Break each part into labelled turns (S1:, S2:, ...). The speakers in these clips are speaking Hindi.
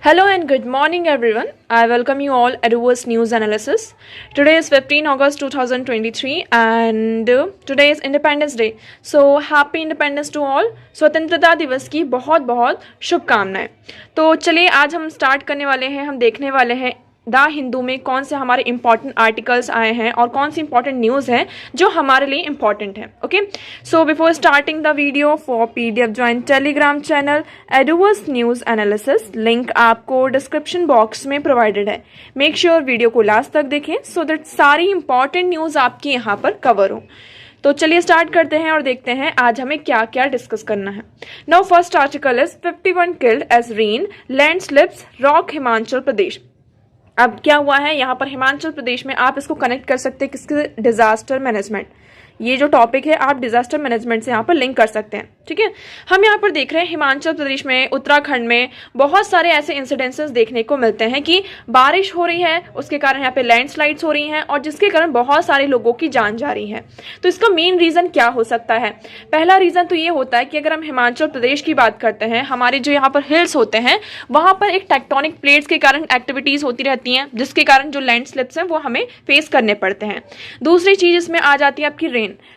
S1: Hello and good morning everyone. I welcome you all at Eduverse News Analysis. Today is 15 August 2023 and today is Independence Day. So happy Independence to all. स्वतंत्रता दिवस की बहुत बहुत शुभकामनाएं। तो चलिए आज हम स्टार्ट करने वाले हैं, हम देखने वाले हैं द हिंदू में कौन से हमारे इंपॉर्टेंट आर्टिकल्स आए हैं और कौन सी इंपॉर्टेंट न्यूज़ है जो हमारे लिए इंपॉर्टेंट है। Okay, so before starting the video for PDF join Telegram channel Eduverse news analysis, link आपको डिस्क्रिप्शन बॉक्स में प्रोवाइडेड है। मेक श्योर वीडियो को लास्ट तक देखें सो दैट सारी इंपॉर्टेंट न्यूज़ आपकी यहाँ पर कवर हो। तो चलिए स्टार्ट करते हैं और देखते हैं आज हमें क्या क्या डिस्कस करना है। Now first article is 51 killed as rain landslips rock Himachal Pradesh. अब क्या हुआ है यहाँ पर हिमाचल प्रदेश में, आप इसको कनेक्ट कर सकते हैं किसके, डिजास्टर मैनेजमेंट। ये जो टॉपिक है आप डिजास्टर मैनेजमेंट से यहाँ पर लिंक कर सकते हैं। ठीक है, हम यहाँ पर देख रहे हैं हिमाचल प्रदेश में, उत्तराखंड में बहुत सारे ऐसे इंसिडेंसेस देखने को मिलते हैं कि बारिश हो रही है, उसके कारण यहाँ पे लैंडस्लाइड्स हो रही हैं और जिसके कारण बहुत सारे लोगों की जान जा रही है। तो इसका मेन रीजन क्या हो सकता है? पहला रीजन तो ये होता है कि अगर हम हिमाचल प्रदेश की बात करते हैं, हमारे जो यहाँ पर हिल्स होते हैं वहां पर एक टेक्टोनिक प्लेट्स के कारण एक्टिविटीज होती रहती हैं, जिसके कारण जो लैंडस्लिप्स हैं वो हमें फेस करने पड़ते हैं। दूसरी चीज इसमें आ जाती है आपकी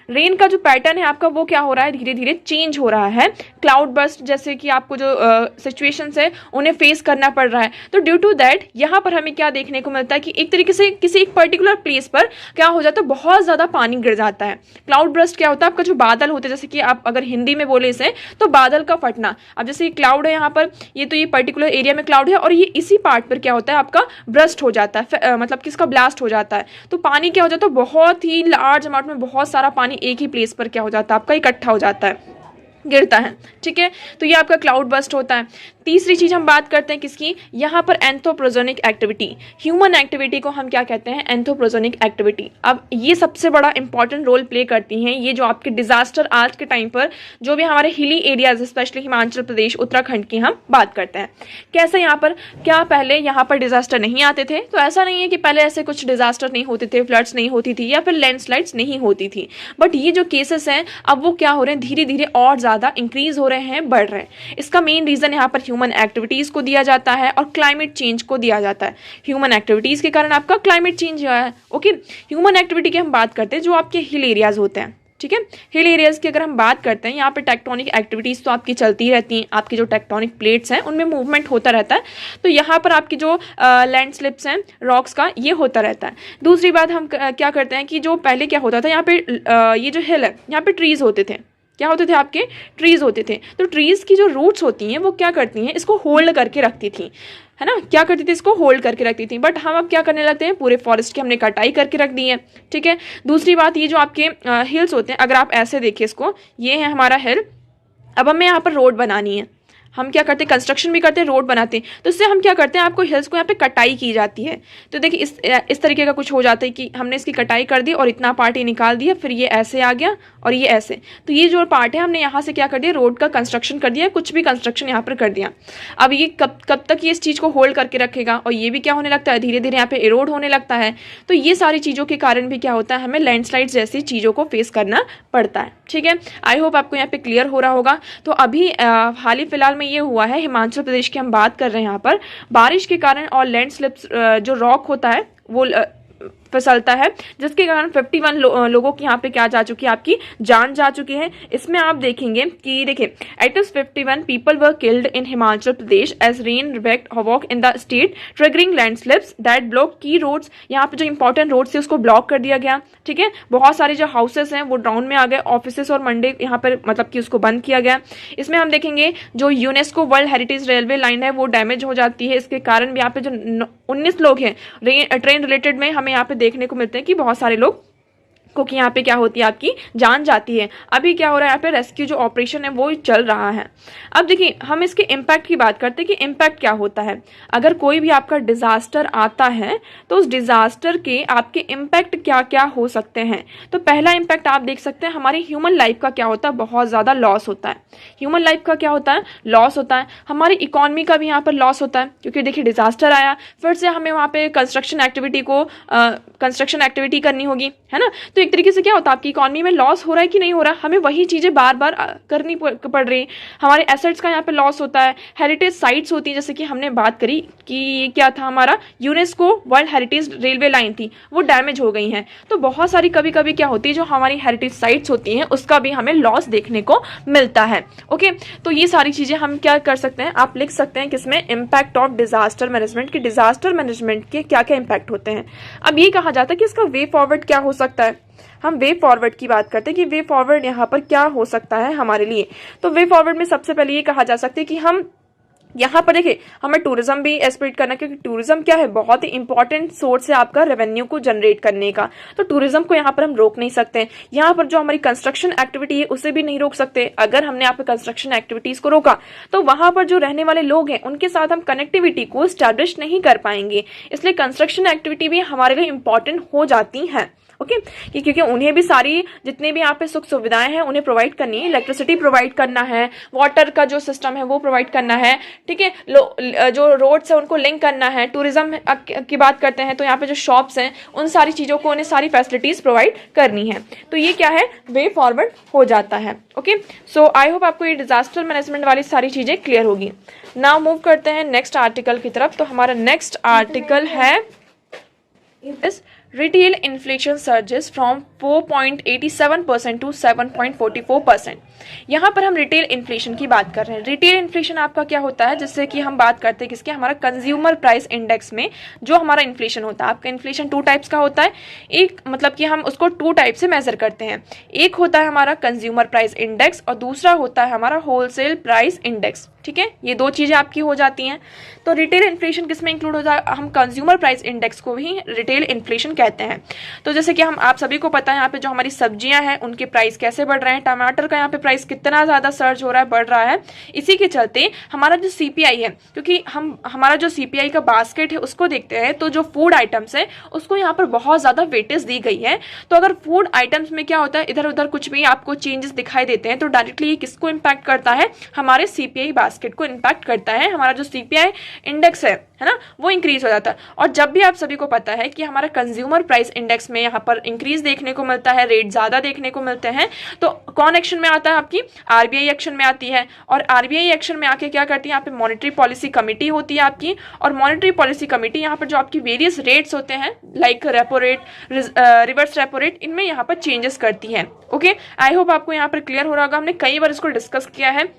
S1: रेन का जो पैटर्न है आपका वो क्या हो रहा है, धीरे धीरे चेंज हो रहा है। क्लाउड बर्स्ट जैसे कि आपको जो सिचुएशंस है उन्हें फेस करना पड़ रहा है। तो ड्यू टू दैट यहाँ पर हमें क्या देखने को मिलता है कि एक तरीके से किसी एक पर्टिकुलर प्लेस पर क्या हो जाता है, बहुत ज्यादा पानी गिर जाता है। क्लाउड बर्स्ट क्या होता है, आपका जो बादल होते हैं, जैसे कि आप अगर हिंदी में बोले इसे तो बादल का फटना। अब जैसे ये क्लाउड है यहाँ पर, ये पर्टिकुलर एरिया में क्लाउड है और ये इसी पार्ट पर क्या होता है आपका ब्रस्ट हो जाता है, मतलब किसका ब्लास्ट हो जाता है। तो पानी क्या हो जाता है, बहुत ही लार्ज अमाउंट में बहुत सारा पानी एक ही प्लेस पर क्या हो जाता है आपका इकट्ठा हो जाता है, गिरता है। ठीक है, तो ये आपका क्लाउड बस्ट होता है। तीसरी चीज हम बात करते हैं किसकी, यहाँ पर एंथ्रोपोजेनिक एक्टिविटी, ह्यूमन एक्टिविटी को हम क्या कहते हैं, एंथ्रोपोजेनिक एक्टिविटी। अब ये सबसे बड़ा इंपॉर्टेंट रोल प्ले करती हैं। ये जो आपके डिजास्टर आज के टाइम पर जो भी हमारे hilly areas specially Himachal Pradesh Uttarakhand की हम बात करते हैं, कैसे यहाँ पर, क्या पहले यहाँ पर डिजास्टर नहीं आते थे? तो ऐसा नहीं है कि पहले ऐसे कुछ डिजास्टर नहीं होते थे, फ्लड्स नहीं होती थी या फिर लैंडस्लाइड्स नहीं होती थी, बट ये जो केसेस हैं अब वो क्या हो रहे हैं, धीरे धीरे और ज्यादा इंक्रीज हो रहे हैं, बढ़ रहे हैं। इसका मेन रीजन यहाँ पर ह्यूमन एक्टिविटीज को दिया जाता है और क्लाइमेट चेंज को दिया जाता है। ह्यूमन एक्टिविटीज के कारण आपका क्लाइमेट चेंज हुआ है। ओके, ह्यूमन एक्टिविटी की हम बात करते हैं जो आपके हिल एरियाज होते हैं। ठीक है, हिल एरियाज की अगर हम बात करते हैं, यहाँ पे टेक्टोनिक एक्टिविटीज तो आपकी चलती रहती हैं, आपकी जो टेक्टोनिक प्लेट्स हैं उनमें मूवमेंट होता रहता है। तो यहाँ पर आपकी जो लैंडस्लिप्स हैं रॉक्स का, ये होता रहता है। दूसरी बात हम क्या करते हैं कि जो पहले क्या होता था, यहाँ पे ये जो हिल है यहाँ पे ट्रीज होते थे, क्या होते थे आपके, ट्रीज होते थे। तो ट्रीज की जो रूट्स होती हैं वो क्या करती हैं, इसको होल्ड करके रखती थी, है ना, क्या करती थी, इसको होल्ड करके रखती थी। बट हम अब क्या करने लगते हैं, पूरे फॉरेस्ट की हमने कटाई करके रख दी है। ठीक है, दूसरी बात, ये जो आपके हिल्स होते हैं, अगर आप ऐसे देखिए इसको, ये है हमारा हिल। अब हमें यहाँ पर रोड बनानी है, हम क्या करते हैं, कंस्ट्रक्शन भी करते हैं, रोड बनाते हैं। तो इससे हम क्या करते हैं, आपको हिल्स को यहाँ पे कटाई की जाती है। तो देखिए इस तरीके का कुछ हो जाता है कि हमने इसकी कटाई कर दी और इतना पार्ट ही निकाल दिया, फिर ये ऐसे आ गया और ये ऐसे। तो ये जो पार्ट है हमने यहाँ से क्या कर दिया, रोड का कंस्ट्रक्शन कर दिया, कुछ भी कंस्ट्रक्शन यहाँ पर कर दिया। अब ये कब तक ये इस चीज़ को होल्ड करके रखेगा, और ये भी क्या होने लगता है, धीरे धीरे यहाँ पे इरोड होने लगता है। तो ये सारी चीज़ों के कारण भी क्या होता है, हमें लैंडस्लाइड्स जैसी चीज़ों को फेस करना पड़ता है। ठीक है, आई होप आपको यहाँ पे क्लियर हो रहा होगा। तो अभी हाल ही फिलहाल में ये हुआ है, हिमाचल प्रदेश की हम बात कर रहे हैं, यहाँ पर बारिश के कारण और लैंडस्लिप्स जो रॉक होता है वो फिसलता है, जिसके कारण 51 लोगों की यहाँ पे क्या जा चुकी है, आपकी जान जा चुकी है। इसमें आप देखेंगे कि देखिए at least 51 people were killed in Himachal Pradesh as rain wreaked havoc in the state triggering landslips that block key roads. यहाँ पे जो इंपॉर्टेंट रोड्स थे उसको ब्लॉक कर दिया गया। ठीक है, बहुत सारे जो हाउसेस हैं वो डाउन में आ गए, ऑफिसेस और मंडे यहाँ पर मतलब कि उसको बंद किया गया। इसमें हम देखेंगे जो UNESCO world heritage railway line है वो डैमेज हो जाती है। इसके कारण भी यहाँ पे जो 19 लोग हैं ट्रेन रिलेटेड में हमें यहाँ पे देखने को मिलते हैं कि बहुत सारे लोग को कि यहाँ पे क्या होती है, आपकी जान जाती है। अभी क्या हो रहा है, यहाँ पे रेस्क्यू जो ऑपरेशन है वो चल रहा है। अब देखिए हम इसके इम्पैक्ट की बात करते हैं कि इम्पैक्ट क्या होता है। अगर कोई भी आपका डिजास्टर आता है तो उस डिजास्टर के आपके इम्पैक्ट क्या क्या हो सकते हैं। तो पहला इम्पैक्ट आप देख सकते हैं, हमारी ह्यूमन लाइफ का क्या होता है, बहुत ज़्यादा लॉस होता है। ह्यूमन लाइफ का क्या होता है, लॉस होता है। हमारी इकोनॉमी का भी यहाँ पर लॉस होता है, क्योंकि देखिए डिजास्टर आया, फिर से हमें वहाँ पे कंस्ट्रक्शन एक्टिविटी को कंस्ट्रक्शन एक्टिविटी करनी होगी, है ना। तो एक तरीके से क्या होता है, आपकी इकोनॉमी में लॉस हो रहा है कि नहीं हो रहा, हमें वही चीज़ें बार बार करनी पड़ रही। हमारे एसेट्स का यहाँ पे लॉस होता है, हेरिटेज साइट्स होती है, जैसे कि हमने बात करी कि क्या था, हमारा UNESCO world heritage railway line थी, वो डैमेज हो गई हैं। तो बहुत सारी कभी कभी क्या होती है, जो हमारी हेरिटेज साइट्स होती हैं उसका भी हमें लॉस देखने को मिलता है। ओके, तो ये सारी चीज़ें हम क्या कर सकते हैं, आप लिख सकते हैं किसमें, इम्पैक्ट ऑफ डिजास्टर मैनेजमेंट, कि डिजास्टर मैनेजमेंट के क्या क्या इम्पैक्ट होते हैं। अब ये कहा जाता है कि इसका वे फॉरवर्ड क्या हो सकता है। हम वे फॉरवर्ड की बात करते हैं कि वे फॉरवर्ड यहाँ पर क्या हो सकता है हमारे लिए। तो वे फॉरवर्ड में सबसे पहले ये कहा जा सकता है कि हम यहाँ पर देखिए, हमें टूरिज्म भी एस्पिरेट करना, क्योंकि टूरिज्म क्या है, बहुत ही इंपॉर्टेंट सोर्स है आपका रेवेन्यू को जनरेट करने का। तो टूरिज्म को यहाँ पर हम रोक नहीं सकते। यहाँ पर जो हमारी कंस्ट्रक्शन एक्टिविटी है उसे भी नहीं रोक सकते। अगर हमने यहाँ पर कंस्ट्रक्शन एक्टिविटीज को रोका तो वहां पर जो रहने वाले लोग हैं उनके साथ हम कनेक्टिविटी को स्टैब्लिश नहीं कर पाएंगे। इसलिए कंस्ट्रक्शन एक्टिविटी भी हमारे लिए इंपॉर्टेंट हो जाती हैं। ओके, क्योंकि उन्हें भी सारी जितने भी यहाँ पे सुख सुविधाएं हैं उन्हें प्रोवाइड करनी है, इलेक्ट्रिसिटी प्रोवाइड करना है, वाटर का जो सिस्टम है वो प्रोवाइड करना है, ठीक है, जो रोड्स है उनको लिंक करना है। टूरिज्म की बात करते हैं तो यहाँ पे जो शॉप्स हैं उन सारी चीज़ों को उन्हें सारी फैसिलिटीज प्रोवाइड करनी है। तो ये क्या है, वे फॉरवर्ड हो जाता है। ओके, सो आई होप आपको ये डिजास्टर मैनेजमेंट वाली सारी चीज़ें क्लियर होगी। नाउ मूव करते हैं नेक्स्ट आर्टिकल की तरफ। तो हमारा नेक्स्ट आर्टिकल है इस retail inflation surges from 4.87% to 7.44%। यहाँ पर हम रिटेल इन्फ्लेशन की बात कर रहे हैं। रिटेल इन्फ्लेशन आपका क्या होता है, जिससे कि हम बात करते हैं किसके, हमारा कंज्यूमर प्राइस इंडेक्स में जो हमारा इन्फ्लेशन होता है। आपका इन्फ्लेशन 2 टाइप्स का होता है। एक मतलब कि हम उसको 2 टाइप से मेजर करते हैं। एक होता है हमारा कंज्यूमर प्राइस इंडेक्स और दूसरा होता है हमारा होलसेल प्राइस इंडेक्स। ठीक है, ये 2 चीजें आपकी हो जाती हैं। तो रिटेल इन्फ्लेशन किसमें इंक्लूड हो जाए, हम कंज्यूमर प्राइस इंडेक्स को ही रिटेल इन्फ्लेशन कहते हैं। तो जैसे कि हम आप सभी को पता है यहाँ पे जो हमारी सब्जियां हैं उनके प्राइस कैसे बढ़ रहे हैं, टमाटर का यहाँ पे प्राइस कितना ज्यादा सर्ज हो रहा है, बढ़ रहा है। इसी के चलते हमारा जो सीपीआई है, क्योंकि हम हमारा जो सीपीआई का बास्केट है उसको देखते हैं तो जो फूड आइटम्स है उसको यहाँ पर बहुत ज्यादा वेटेज दी गई है। तो अगर फूड आइटम्स में क्या होता है, इधर उधर कुछ भी आपको चेंजेस दिखाई देते हैं तो डायरेक्टली ये किसको इम्पैक्ट करता है, हमारे सीपीआई बास्केट को इम्पैक्ट करता है। हमारा जो सीपीआई इंडेक्स है ना, वो इंक्रीज हो जाता है। और जब भी आप सभी को पता है कि हमारा कंज्यूमर प्राइस इंडेक्स में यहाँ पर इंक्रीज देखने को मिलता है, रेट ज्यादा देखने को मिलते हैं, तो कौन एक्शन में आता है, आपकी आरबीआई एक्शन में आती है। और आरबीआई एक्शन में आके क्या करती है, यहाँ पे मॉनेटरी पॉलिसी कमेटी होती है आपकी, और मॉनेटरी पॉलिसी कमेटी यहाँ पर जो आपकी वेरियस रेट्स होते हैं like repo rate, reverse repo rate, इनमें यहाँ पर चेंजेस करती है। ओके, आई होप आपको यहाँ पर क्लियर हो रहा होगा। हमने कई बार इसको डिस्कस किया है।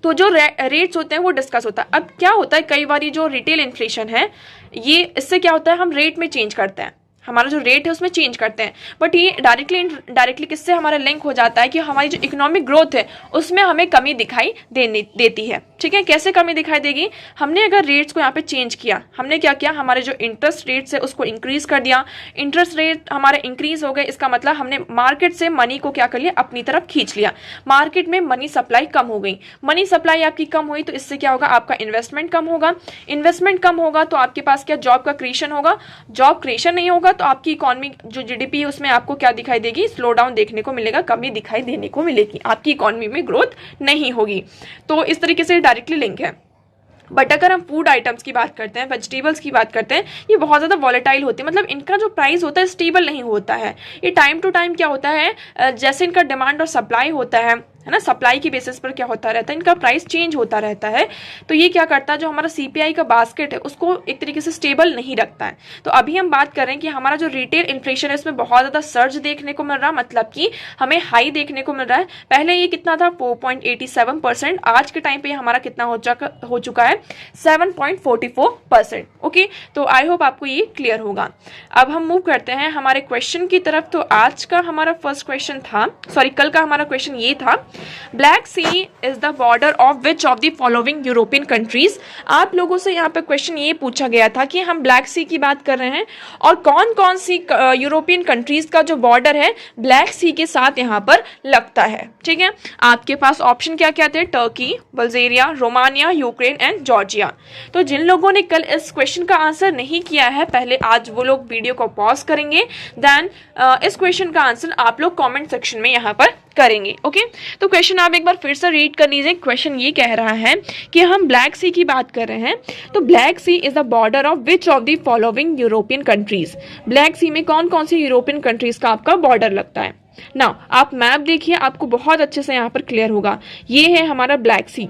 S1: तो जो रेट्स होते हैं वो डिस्कस होता है। अब क्या होता है, कई बार जो रिटेल इन्फ्लेशन है ये इससे क्या होता है, हम रेट में चेंज करते हैं, हमारा जो रेट है उसमें चेंज करते हैं, बट ये डायरेक्टली किससे हमारा लिंक हो जाता है कि हमारी जो इकोनॉमिक ग्रोथ है उसमें हमें कमी दिखाई देती है। ठीक है, कैसे कमी दिखाई देगी, हमने अगर रेट्स को यहाँ पे चेंज किया, हमने क्या किया, हमारे जो इंटरेस्ट रेट्स है उसको इंक्रीज कर दिया, इंटरेस्ट रेट हमारे इंक्रीज हो गए, इसका मतलब हमने मार्केट से मनी को क्या कर लिया, अपनी तरफ खींच लिया। मार्केट में मनी सप्लाई कम हो गई, मनी सप्लाई आपकी कम हुई तो इससे क्या होगा, आपका इन्वेस्टमेंट कम होगा, इन्वेस्टमेंट कम होगा तो आपके पास क्या, जॉब का क्रिएशन होगा, जॉब क्रिएशन नहीं होगा तो आपकी इकोनॉमी जो जीडीपी है उसमें आपको क्या दिखाई देगी, स्लो डाउन देखने को मिलेगा, कमी दिखाई देने को मिलेगी, आपकी इकोनॉमी में ग्रोथ नहीं होगी। तो इस तरीके से डायरेक्टली लिंक है। बट अगर हम फूड आइटम्स की बात करते हैं, वेजिटेबल्स की बात करते हैं, ये बहुत ज़्यादा वॉलेटाइल होते हैं, मतलब इनका जो प्राइस होता है स्टेबल नहीं होता है। ये टाइम टू टाइम क्या होता है, जैसे इनका डिमांड और सप्लाई होता है ना, सप्लाई की बेसिस पर क्या होता रहता है, इनका प्राइस चेंज होता रहता है। तो ये क्या करता है, जो हमारा सीपीआई का बास्केट है उसको एक तरीके से स्टेबल नहीं रखता है। तो अभी हम बात कर रहे हैं कि हमारा जो रिटेल इन्फ्लेशन है इसमें बहुत ज़्यादा सर्ज देखने को मिल रहा है, मतलब कि हमें हाई देखने को मिल रहा है। पहले ये कितना था, 4.87%, आज के टाइम पे हमारा कितना हो चुका है, 7.44%। ओके, तो आई होप आपको ये क्लियर होगा। अब हम मूव करते हैं हमारे क्वेश्चन की तरफ। तो आज का हमारा फर्स्ट क्वेश्चन था, सॉरी कल का हमारा क्वेश्चन ये था, Black C is the border of which of the following European countries. आप लोगों से यहाँ पे क्वेश्चन ये पूछा गया था कि हम ब्लैक सी की बात कर रहे हैं और कौन कौन सी यूरोपियन कंट्रीज का जो बॉर्डर है ब्लैक सी के साथ यहाँ पर लगता है। ठीक है, आपके पास ऑप्शन क्या क्या थे, Turkey, Bulgaria, Romania, Ukraine and Georgia. तो जिन लोगों ने कल इस क्वेश्चन का आंसर नहीं किया है, पहले आज वो लोग वीडियो को पॉज करेंगे, देन इस क्वेश्चन का आंसर आप लोग कॉमेंट सेक्शन में यहाँ पर करेंगे। ओके, तो क्वेश्चन आप एक बार फिर से रीड कर लीजिए। क्वेश्चन ये कह रहा है कि हम ब्लैक सी की बात कर रहे हैं, तो black C is the border of which of the following European countries. Black sea में कौन कौन सी यूरोपियन कंट्रीज का आपका बॉर्डर लगता है ना। आप मैप देखिए, आपको बहुत अच्छे से यहाँ पर क्लियर होगा। ये है हमारा ब्लैक सी।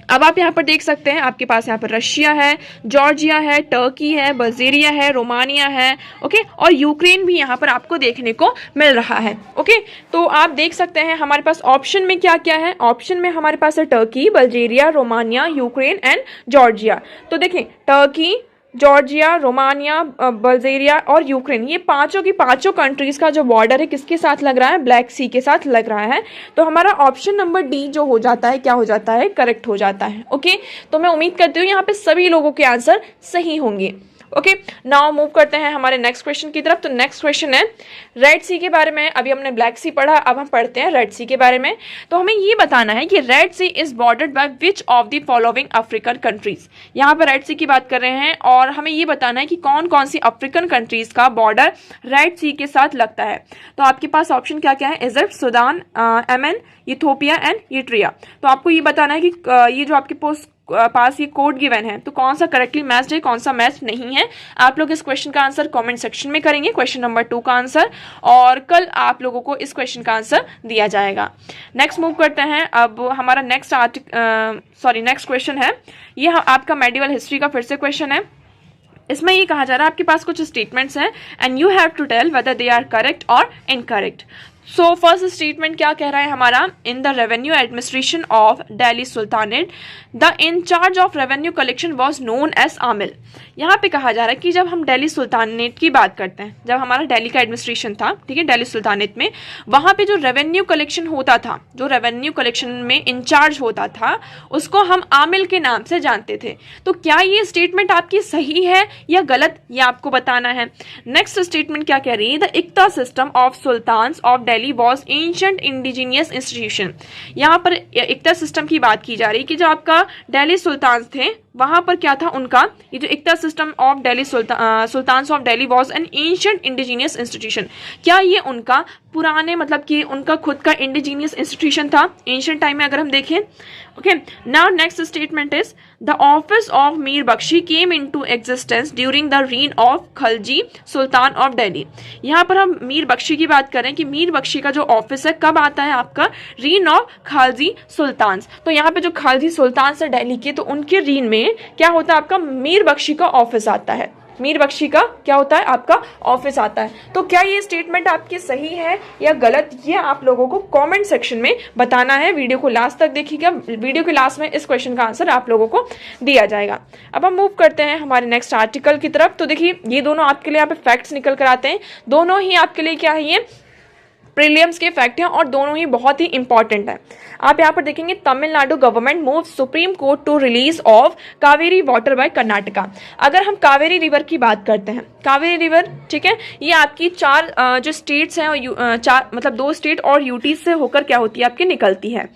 S1: अब आप यहाँ पर देख सकते हैं, आपके पास यहाँ पर रशिया है, जॉर्जिया है, टर्की है, बल्गेरिया है, रोमानिया है, ओके, और यूक्रेन भी यहाँ पर आपको देखने को मिल रहा है। ओके, तो आप देख सकते हैं हमारे पास ऑप्शन में क्या क्या है। ऑप्शन में हमारे पास है Turkey, Bulgaria, Romania, Ukraine and Georgia. तो देखें, टर्की, जॉर्जिया, रोमानिया, बल्गेरिया और यूक्रेन, ये पांचों की पांचों कंट्रीज का जो बॉर्डर है किसके साथ लग रहा है, ब्लैक सी के साथ लग रहा है। तो हमारा ऑप्शन नंबर डी जो हो जाता है, क्या हो जाता है, करेक्ट हो जाता है। ओके, तो मैं उम्मीद करती हूँ यहाँ पे सभी लोगों के आंसर सही होंगे। ओके, नाउ मूव करते हैं हमारे नेक्स्ट क्वेश्चन की तरफ। तो नेक्स्ट क्वेश्चन है रेड सी के बारे में। अभी हमने ब्लैक सी पढ़ा, अब हम पढ़ते हैं रेड सी के बारे में। तो हमें ये बताना है कि Red Sea is bordered by which of the following African countries. यहाँ पर रेड सी की बात कर रहे हैं और हमें ये बताना है कि कौन कौन सी अफ्रीकन कंट्रीज का बॉर्डर रेड सी के साथ लगता है। तो आपके पास ऑप्शन क्या क्या है, Egypt, Sudan, Yemen, Ethiopia and Eritrea. तो आपको ये बताना है कि ये जो आपके पास ये कोड गिवन है, तो कौन सा करेक्टली मैच्ड है, कौन सा मैच नहीं है। आप लोग इस क्वेश्चन का आंसर कमेंट सेक्शन में करेंगे, क्वेश्चन नंबर 2 का आंसर, और कल आप लोगों को इस क्वेश्चन का आंसर दिया जाएगा। नेक्स्ट मूव करते हैं। अब हमारा नेक्स्ट क्वेश्चन है, ये आपका मेडिवल हिस्ट्री का फिर से क्वेश्चन है। इसमें ये कहा जा रहा है आपके पास कुछ स्टेटमेंट्स हैं and you have to tell whether they are correct और इनकरेक्ट। सो फर्स्ट स्टेटमेंट क्या कह रहा है हमारा, in the revenue administration of Delhi Sultanate the incharge of revenue collection was known as amil. यहाँ पे कहा जा रहा है कि जब हम दिल्ली सुल्तानेट की बात करते हैं, जब हमारा दिल्ली का एडमिनिस्ट्रेशन था, ठीक है, दिल्ली सुल्तानेट में, वहाँ पे जो रेवेन्यू कलेक्शन होता था, जो रेवेन्यू कलेक्शन में इंचार्ज होता था, उसको हम आमिल के नाम से जानते थे। तो क्या ये स्टेटमेंट आपकी सही है या गलत, ये आपको बताना है। नेक्स्ट स्टेटमेंट क्या कह रही है, the iqta system of sultans of Delhi was ancient indigenous institution. यहाँ पर इक्ता सिस्टम की बात की जा रही है कि जो आपका दिल्ली सुल्तान थे, वहां पर क्या था उनका, ये जो iqta system of Delhi sultans of Delhi was an ancient indigenous institution. क्या ये उनका पुराने, मतलब कि उनका खुद का इंडिजीनियस इंस्टीट्यूशन था एंशिएंट टाइम में, अगर हम देखें। Okay, now next statement is the office of Mir Bakhshi came into existence during the reign of Khalji sultan of Delhi. यहाँ पर हम मीर बख्शी की बात करें कि मीर बख्शी का जो ऑफिस है कब आता है, आपका रीन ऑफ खालजी सुल्तान। तो यहाँ पे जो खालजी सुल्तान है दिल्ली के, तो उनके रीन में क्या होता है, आपका मीर बख्शी का ऑफिस आता है। मीर बख्शी का क्या होता है, आपका ऑफिस आता है। तो क्या ये स्टेटमेंट आपकी सही है या गलत, ये आप लोगों को कमेंट सेक्शन में बताना है। वीडियो को लास्ट तक देखिएगा, वीडियो के लास्ट में इस क्वेश्चन का आंसर आप लोगों को दिया जाएगा। अब हम मूव करते हैं हमारे नेक्स्ट आर्टिकल की तरफ। तो देखिए, ये दोनों आपके लिए यहाँ पे फैक्ट्स निकल कर आते हैं। दोनों ही आपके लिए क्या है, ये प्रीलिम्स के फैक्ट हैं और दोनों ही बहुत ही इंपॉर्टेंट है। आप यहाँ पर देखेंगे, Tamil Nadu government move Supreme Court to release of Kaveri water by Karnataka. अगर हम कावेरी रिवर की बात करते हैं, कावेरी रिवर, ठीक है, ये आपकी चार जो स्टेट्स हैं, चार मतलब 2 स्टेट और यूटी से होकर क्या होती है, आपकी निकलती है।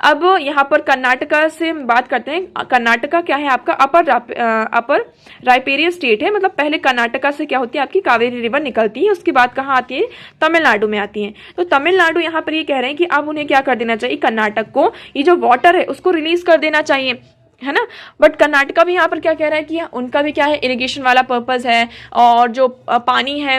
S1: अब यहाँ पर कर्नाटका से हम बात करते हैं। कर्नाटका क्या है, आपका अपर रायपेरिया स्टेट है, मतलब पहले कर्नाटका से क्या होती है, आपकी कावेरी रिवर निकलती है, उसके बाद कहाँ आती है, तमिलनाडु में आती है। तो तमिलनाडु यहाँ पर ये कह रहे हैं कि अब उन्हें क्या कर देना चाहिए, कर्नाटक को ये जो वाटर है उसको रिलीज कर देना चाहिए, है ना। बट कर्नाटका भी यहाँ पर क्या कह रहा है कि उनका भी क्या है, इरिगेशन वाला पर्पस है, और जो पानी है,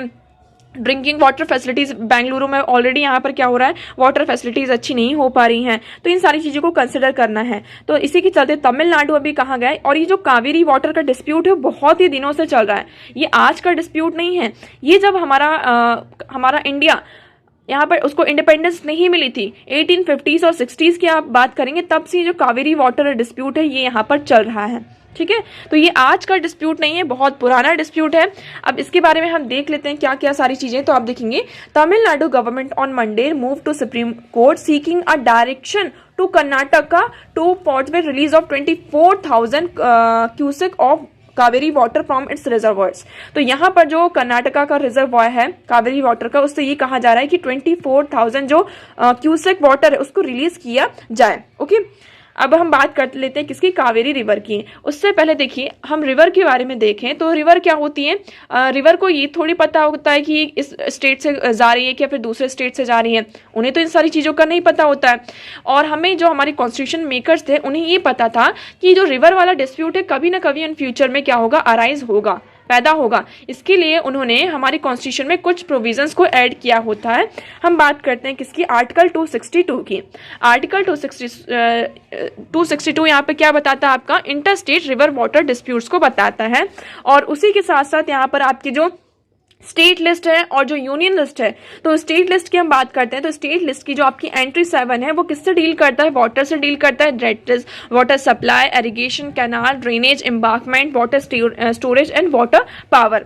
S1: ड्रिंकिंग वाटर फैसिलिटीज बेंगलुरु में ऑलरेडी यहाँ पर क्या हो रहा है, वाटर फैसिलिटीज अच्छी नहीं हो पा रही हैं, तो इन सारी चीज़ों को कंसिडर करना है। तो इसी के चलते तमिलनाडु अभी कहाँ गया है। और ये जो कावेरी वाटर का डिस्प्यूट है बहुत ही दिनों से चल रहा है, ये आज का डिस्प्यूट नहीं है। ये जब हमारा इंडिया यहाँ पर उसको इंडिपेंडेंस नहीं मिली थी 1850s और 60s की आप बात करेंगे, तब से जो कावेरी वाटर डिस्प्यूट है ये यहाँ पर चल रहा है, ठीक है। तो ये आज का डिस्प्यूट नहीं है, बहुत पुराना डिस्प्यूट है। अब इसके बारे में हम देख लेते हैं क्या क्या सारी चीजें। तो आप देखेंगे, Tamil Nadu government on Monday move to Supreme Court seeking a direction to Karnataka to port with release of 24,000 cusec of Kaveri water from its reservoirs. तो यहाँ पर जो कर्नाटका का रिजर्वॉयर है कावेरी वाटर का, उससे ये कहा जा रहा है कि 24,000 जो क्यूसेक वाटर है उसको रिलीज किया जाए। ओके, अब हम बात कर लेते हैं किसकी, कावेरी रिवर की। उससे पहले देखिए हम रिवर के बारे में देखें तो रिवर क्या होती है। रिवर को ये थोड़ी पता होता है कि इस स्टेट से जा रही है या फिर दूसरे स्टेट से जा रही है, उन्हें तो इन सारी चीज़ों का नहीं पता होता है। और हमें जो हमारे कॉन्स्टिट्यूशन मेकर्स थे उन्हें ये पता था कि जो रिवर वाला डिस्प्यूट है कभी ना कभी इन फ्यूचर में क्या होगा, अराइज होगा, पैदा होगा। इसके लिए उन्होंने हमारी कॉन्स्टिट्यूशन में कुछ प्रोविजंस को ऐड किया होता है। हम बात करते हैं किसकी, आर्टिकल 262 की। आर्टिकल 262 यहाँ पे क्या बताता है, आपका inter state river water disputes को बताता है। और उसी के साथ साथ यहाँ पर आपकी जो स्टेट लिस्ट है और जो यूनियन लिस्ट है, तो स्टेट लिस्ट की हम बात करते हैं तो स्टेट लिस्ट की जो आपकी एंट्री 7 है वो किससे डील करता है, वाटर से डील करता है। That is water supply, irrigation, canal, drainage, embankment, water storage and water power.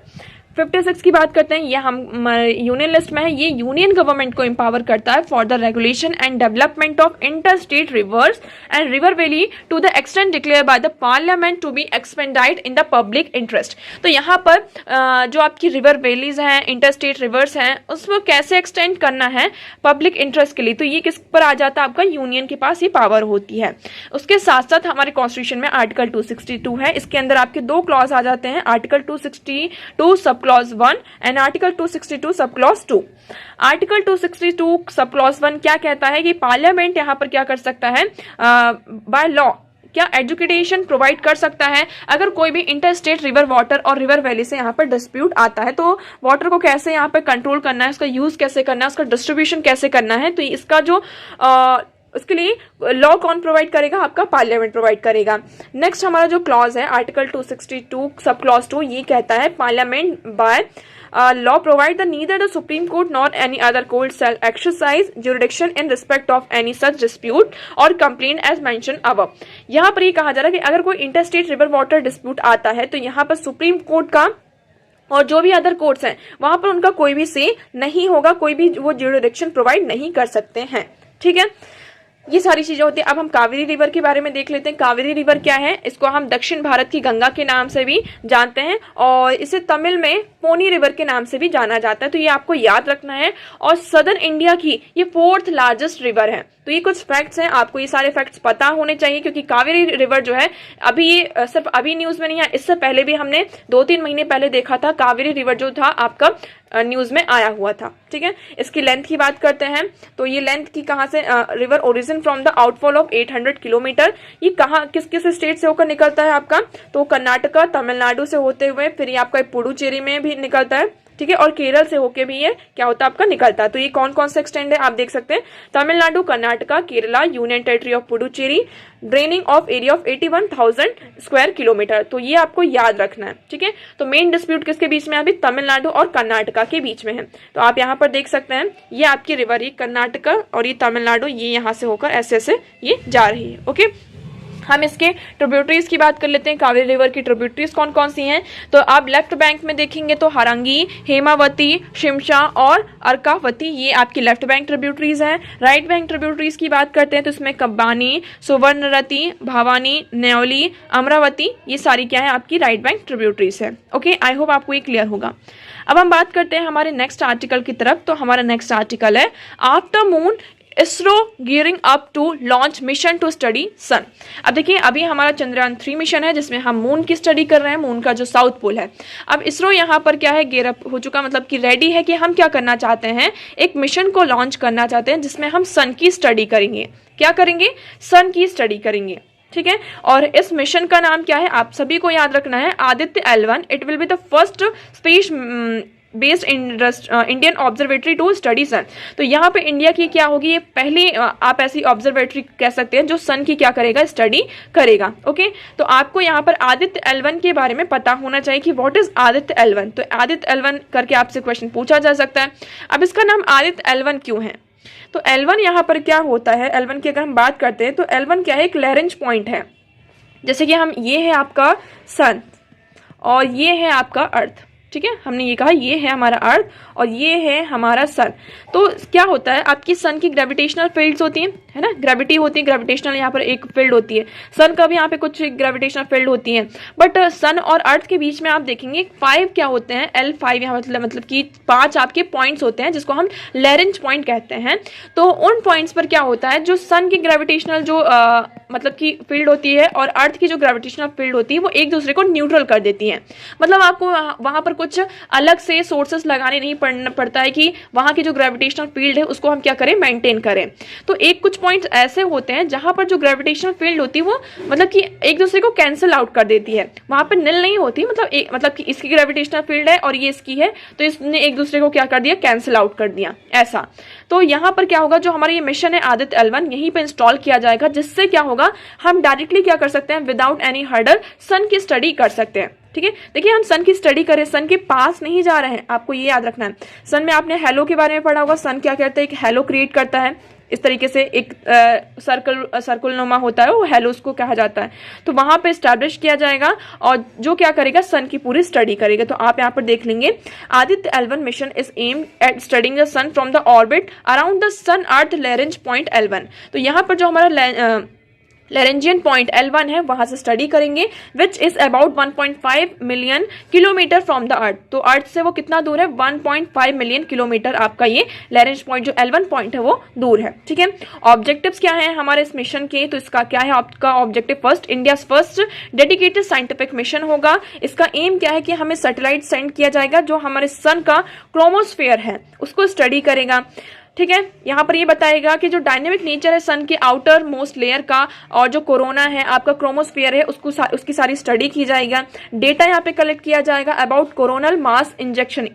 S1: 56 की बात करते हैं, ये हम यूनियन लिस्ट में है। ये यूनियन गवर्नमेंट को एम्पावर करता है for the regulation and development of inter state rivers and river valley to the extent declare by the parliament to be expended in the public interest. तो यहाँ पर जो आपकी रिवर वैलीज हैं, इंटर स्टेट रिवर्स हैं, उसको कैसे एक्सटेंड करना है पब्लिक इंटरेस्ट के लिए, तो ये किस पर आ जाता है, आपका यूनियन के पास ये पावर होती है। उसके साथ साथ हमारे कॉन्स्टिट्यूशन में आर्टिकल 262 है, इसके अंदर आपके दो क्लॉज आ जाते हैं, article 262 sub clause 1 and article 262 sub clause 2। Article 262 sub clause 1 क्या कहता है कि पार्लियामेंट यहाँ पर क्या कर सकता है, बाय लॉ क्या एजुकेशन प्रोवाइड कर सकता है। अगर कोई भी इंटर स्टेट रिवर वाटर और रिवर वैली से यहाँ पर डिस्प्यूट आता है तो वाटर को कैसे यहाँ पर कंट्रोल करना है, उसका यूज कैसे करना है, उसका डिस्ट्रीब्यूशन कैसे करना है, तो इसका जो उसके लिए लॉ कौन प्रोवाइड करेगा, आपका पार्लियामेंट प्रोवाइड करेगा। नेक्स्ट हमारा जो क्लॉज है आर्टिकल 262 सब क्लॉज 2, ये कहता है parliament by law provide that neither the Supreme Court nor any other court shall exercise jurisdiction in respect of any such dispute or complaint as mentioned above। यहाँ पर ये कहा जा रहा है कि अगर कोई इंटरस्टेट रिवर वाटर डिस्प्यूट आता है तो यहाँ पर सुप्रीम कोर्ट का और जो भी अदर कोर्ट्स हैं वहां पर उनका कोई भी से नहीं होगा, कोई भी वो जुरिडिक्शन प्रोवाइड नहीं कर सकते हैं। ठीक है, ये सारी चीजें होती है। अब हम कावेरी रिवर के बारे में देख लेते हैं। कावेरी रिवर क्या है, इसको हम दक्षिण भारत की गंगा के नाम से भी जानते हैं और इसे तमिल में पोनी रिवर के नाम से भी जाना जाता है, तो ये आपको याद रखना है। और सदर्न इंडिया की ये 4th लार्जेस्ट रिवर है। तो ये कुछ फैक्ट्स हैं, आपको ये सारे फैक्ट्स पता होने चाहिए क्योंकि कावेरी रिवर जो है अभी ये सिर्फ अभी न्यूज में नहीं है, इससे पहले भी हमने 2-3 महीने पहले देखा था कावेरी रिवर जो था आपका न्यूज में आया हुआ था। ठीक है, इसकी लेंथ की बात करते हैं तो ये लेंथ की कहाँ से, river origin from the outfall of 800 kilometre. ये कहाँ किस किस स्टेट से होकर निकलता है आपका, तो कर्नाटका, तमिलनाडु से होते हुए फिर ये आपका पुडुचेरी में भी निकलता है। ठीक है, और केरल से होके भी ये क्या होता है आपका निकलता है। तो ये कौन कौन सा एक्सटेंड है आप देख सकते हैं, Tamil Nadu, Karnataka, Kerala, union territory of Puducherry, draining of area of 81,000 square kilometre. तो ये आपको याद रखना है। ठीक है, तो मेन डिस्प्यूट किसके बीच में है अभी, तमिलनाडु और कर्नाटका के बीच में है। तो आप यहाँ पर देख सकते हैं ये आपकी रिवर, ये कर्नाटका और ये तमिलनाडु, ये यहाँ से होकर ऐसे ऐसे ये जा रही है। ओके, हम इसके ट्रिब्यूटरीज की बात कर लेते हैं। कावेरी रिवर की ट्रिब्यूटरीज कौन कौन सी हैं, तो आप लेफ्ट बैंक में देखेंगे तो हरंगी, हेमावती, शिमशा और अर्कावती, ये आपकी लेफ्ट बैंक ट्रिब्यूटरीज हैं। राइट बैंक ट्रिब्यूटरीज की बात करते हैं तो इसमें कब्बानी, सुवर्णरती, भवानी, न्योली, अमरावती, ये सारी क्या है आपकी राइट बैंक ट्रिब्यूटरीज है। ओके, आई होप आपको ये क्लियर होगा। अब हम बात करते हैं हमारे नेक्स्ट आर्टिकल की तरफ। तो हमारा नेक्स्ट आर्टिकल है after moon ISRO gearing up to launch mission to study sun. अब देखिए अभी हमारा चंद्रयान 3 मिशन है जिसमें हम मून की स्टडी कर रहे हैं, मून का जो साउथ पोल है। अब इसरो यहाँ पर क्या है, गियर अप हो चुका, मतलब कि रेडी है कि हम क्या करना चाहते हैं, एक मिशन को लॉन्च करना चाहते हैं जिसमें हम सन की स्टडी करेंगे। क्या करेंगे, सन की स्टडी करेंगे। ठीक है, और इस मिशन का नाम क्या है आप सभी को याद रखना है, Aditya L1। It will be the first space based Indian observatory to study sun. तो यहाँ पे इंडिया की क्या होगी, ये पहली आप ऐसी ऑब्जर्वेटरी कह सकते हैं जो सन की क्या करेगा, स्टडी करेगा। ओके, तो आपको यहाँ पर आदित्य L1 के बारे में पता होना चाहिए कि व्हाट इज आदित्य L1। तो आदित्य L1 करके आपसे क्वेश्चन पूछा जा सकता है। अब इसका नाम आदित्य L1 क्यों है, तो L1 यहाँ पर क्या होता है, L1 की अगर हम बात करते हैं तो L1 क्या है, एक लैरेंज पॉइंट है। जैसे कि हम, ये है आपका सन और ये है आपका अर्थ। ठीक है, हमने ये कहा ये है हमारा अर्थ और ये है हमारा सन। तो क्या होता है, आपकी सन की ग्रेविटेशनल फील्ड्स होती हैं, है ना, ग्रेविटी होती है, ग्रेविटेशनल यहाँ पर एक फील्ड होती है, सन का भी यहाँ पे कुछ ग्रेविटेशनल फील्ड होती है, बट सन और अर्थ के बीच में आप देखेंगे 5 क्या होते हैं, L5 यहाँ मतलब कि 5 आपके पॉइंट्स होते हैं जिसको हम लैरेंज पॉइंट कहते हैं। तो उन पॉइंट्स पर क्या होता है, जो सन की ग्रेविटेशनल जो मतलब कि फील्ड होती है और अर्थ की जो ग्रेविटेशनल फील्ड होती है वो एक दूसरे को न्यूट्रल कर देती है। मतलब आपको वहां पर कुछ अलग से सोर्सेस लगाने नहीं पड़ता है कि वहां की जो ग्रेविटेशनल फील्ड है उसको हम क्या करें, मेंटेन करें। तो एक कुछ पॉइंट्स ऐसे होते हैं जहां पर जो ग्रेविटेशनल फील्ड होती है वो मतलब कि एक दूसरे को कैंसिल आउट कर देती है, वहां पर निल नहीं होती, मतलब कि इसकी ग्रेविटेशनल फील्ड है और ये इसकी है तो इसने एक दूसरे को क्या कर दिया, कैंसिल आउट कर दिया ऐसा। तो यहाँ पर क्या होगा, जो हमारा ये मिशन है आदित्य L1 यहीं पर इंस्टॉल किया जाएगा, जिससे क्या होगा हम डायरेक्टली क्या कर सकते हैं, विदाउट एनी हर्डल सन की स्टडी कर सकते हैं। ठीक है, देखिए हम सन की स्टडी करें, सन के पास नहीं जा रहे हैं, आपको ये याद रखना है। सन में आपने हेलो के बारे में पढ़ा होगा, सन क्या करता है, एक हेलो क्रिएट करता है, इस तरीके से एक सर्कल नुमा होता है वो हेलो उसको कहा जाता है। तो वहां पे एस्टैब्लिश किया जाएगा और जो क्या करेगा, सन की पूरी स्टडी करेगा। तो आप यहाँ पर देख लेंगे, Aditya L1 mission is aimed at studying the sun from the orbit around the sun earth Lagrange point L1। तो यहाँ पर जो हमारा लैरेंजियन पॉइंट L1 है वहां से स्टडी करेंगे, which is about 1.5 million kilometre from the earth. तो अर्थ से वो कितना दूर है, 1.5 मिलियन किलोमीटर आपका ये लैरेंज पॉइंट जो L1 पॉइंट है वो दूर है। ठीक है, ऑब्जेक्टिव्स क्या है हमारे इस मिशन के, तो इसका क्या है आपका objective, first India first dedicated scientific mission होगा। इसका एम क्या है कि हमें सैटेलाइट सेंड किया जाएगा जो हमारे सन का क्रोमोस्फेयर है उसको स्टडी करेगा। ठीक है, यहाँ पर ये बताएगा कि जो डायनेमिक नेचर है सन के आउटर मोस्ट लेयर का और जो कोरोना है आपका क्रोमोस्फियर है उसकी सारी स्टडी की जाएगा। डेटा यहाँ पे कलेक्ट किया जाएगा about coronal mass injection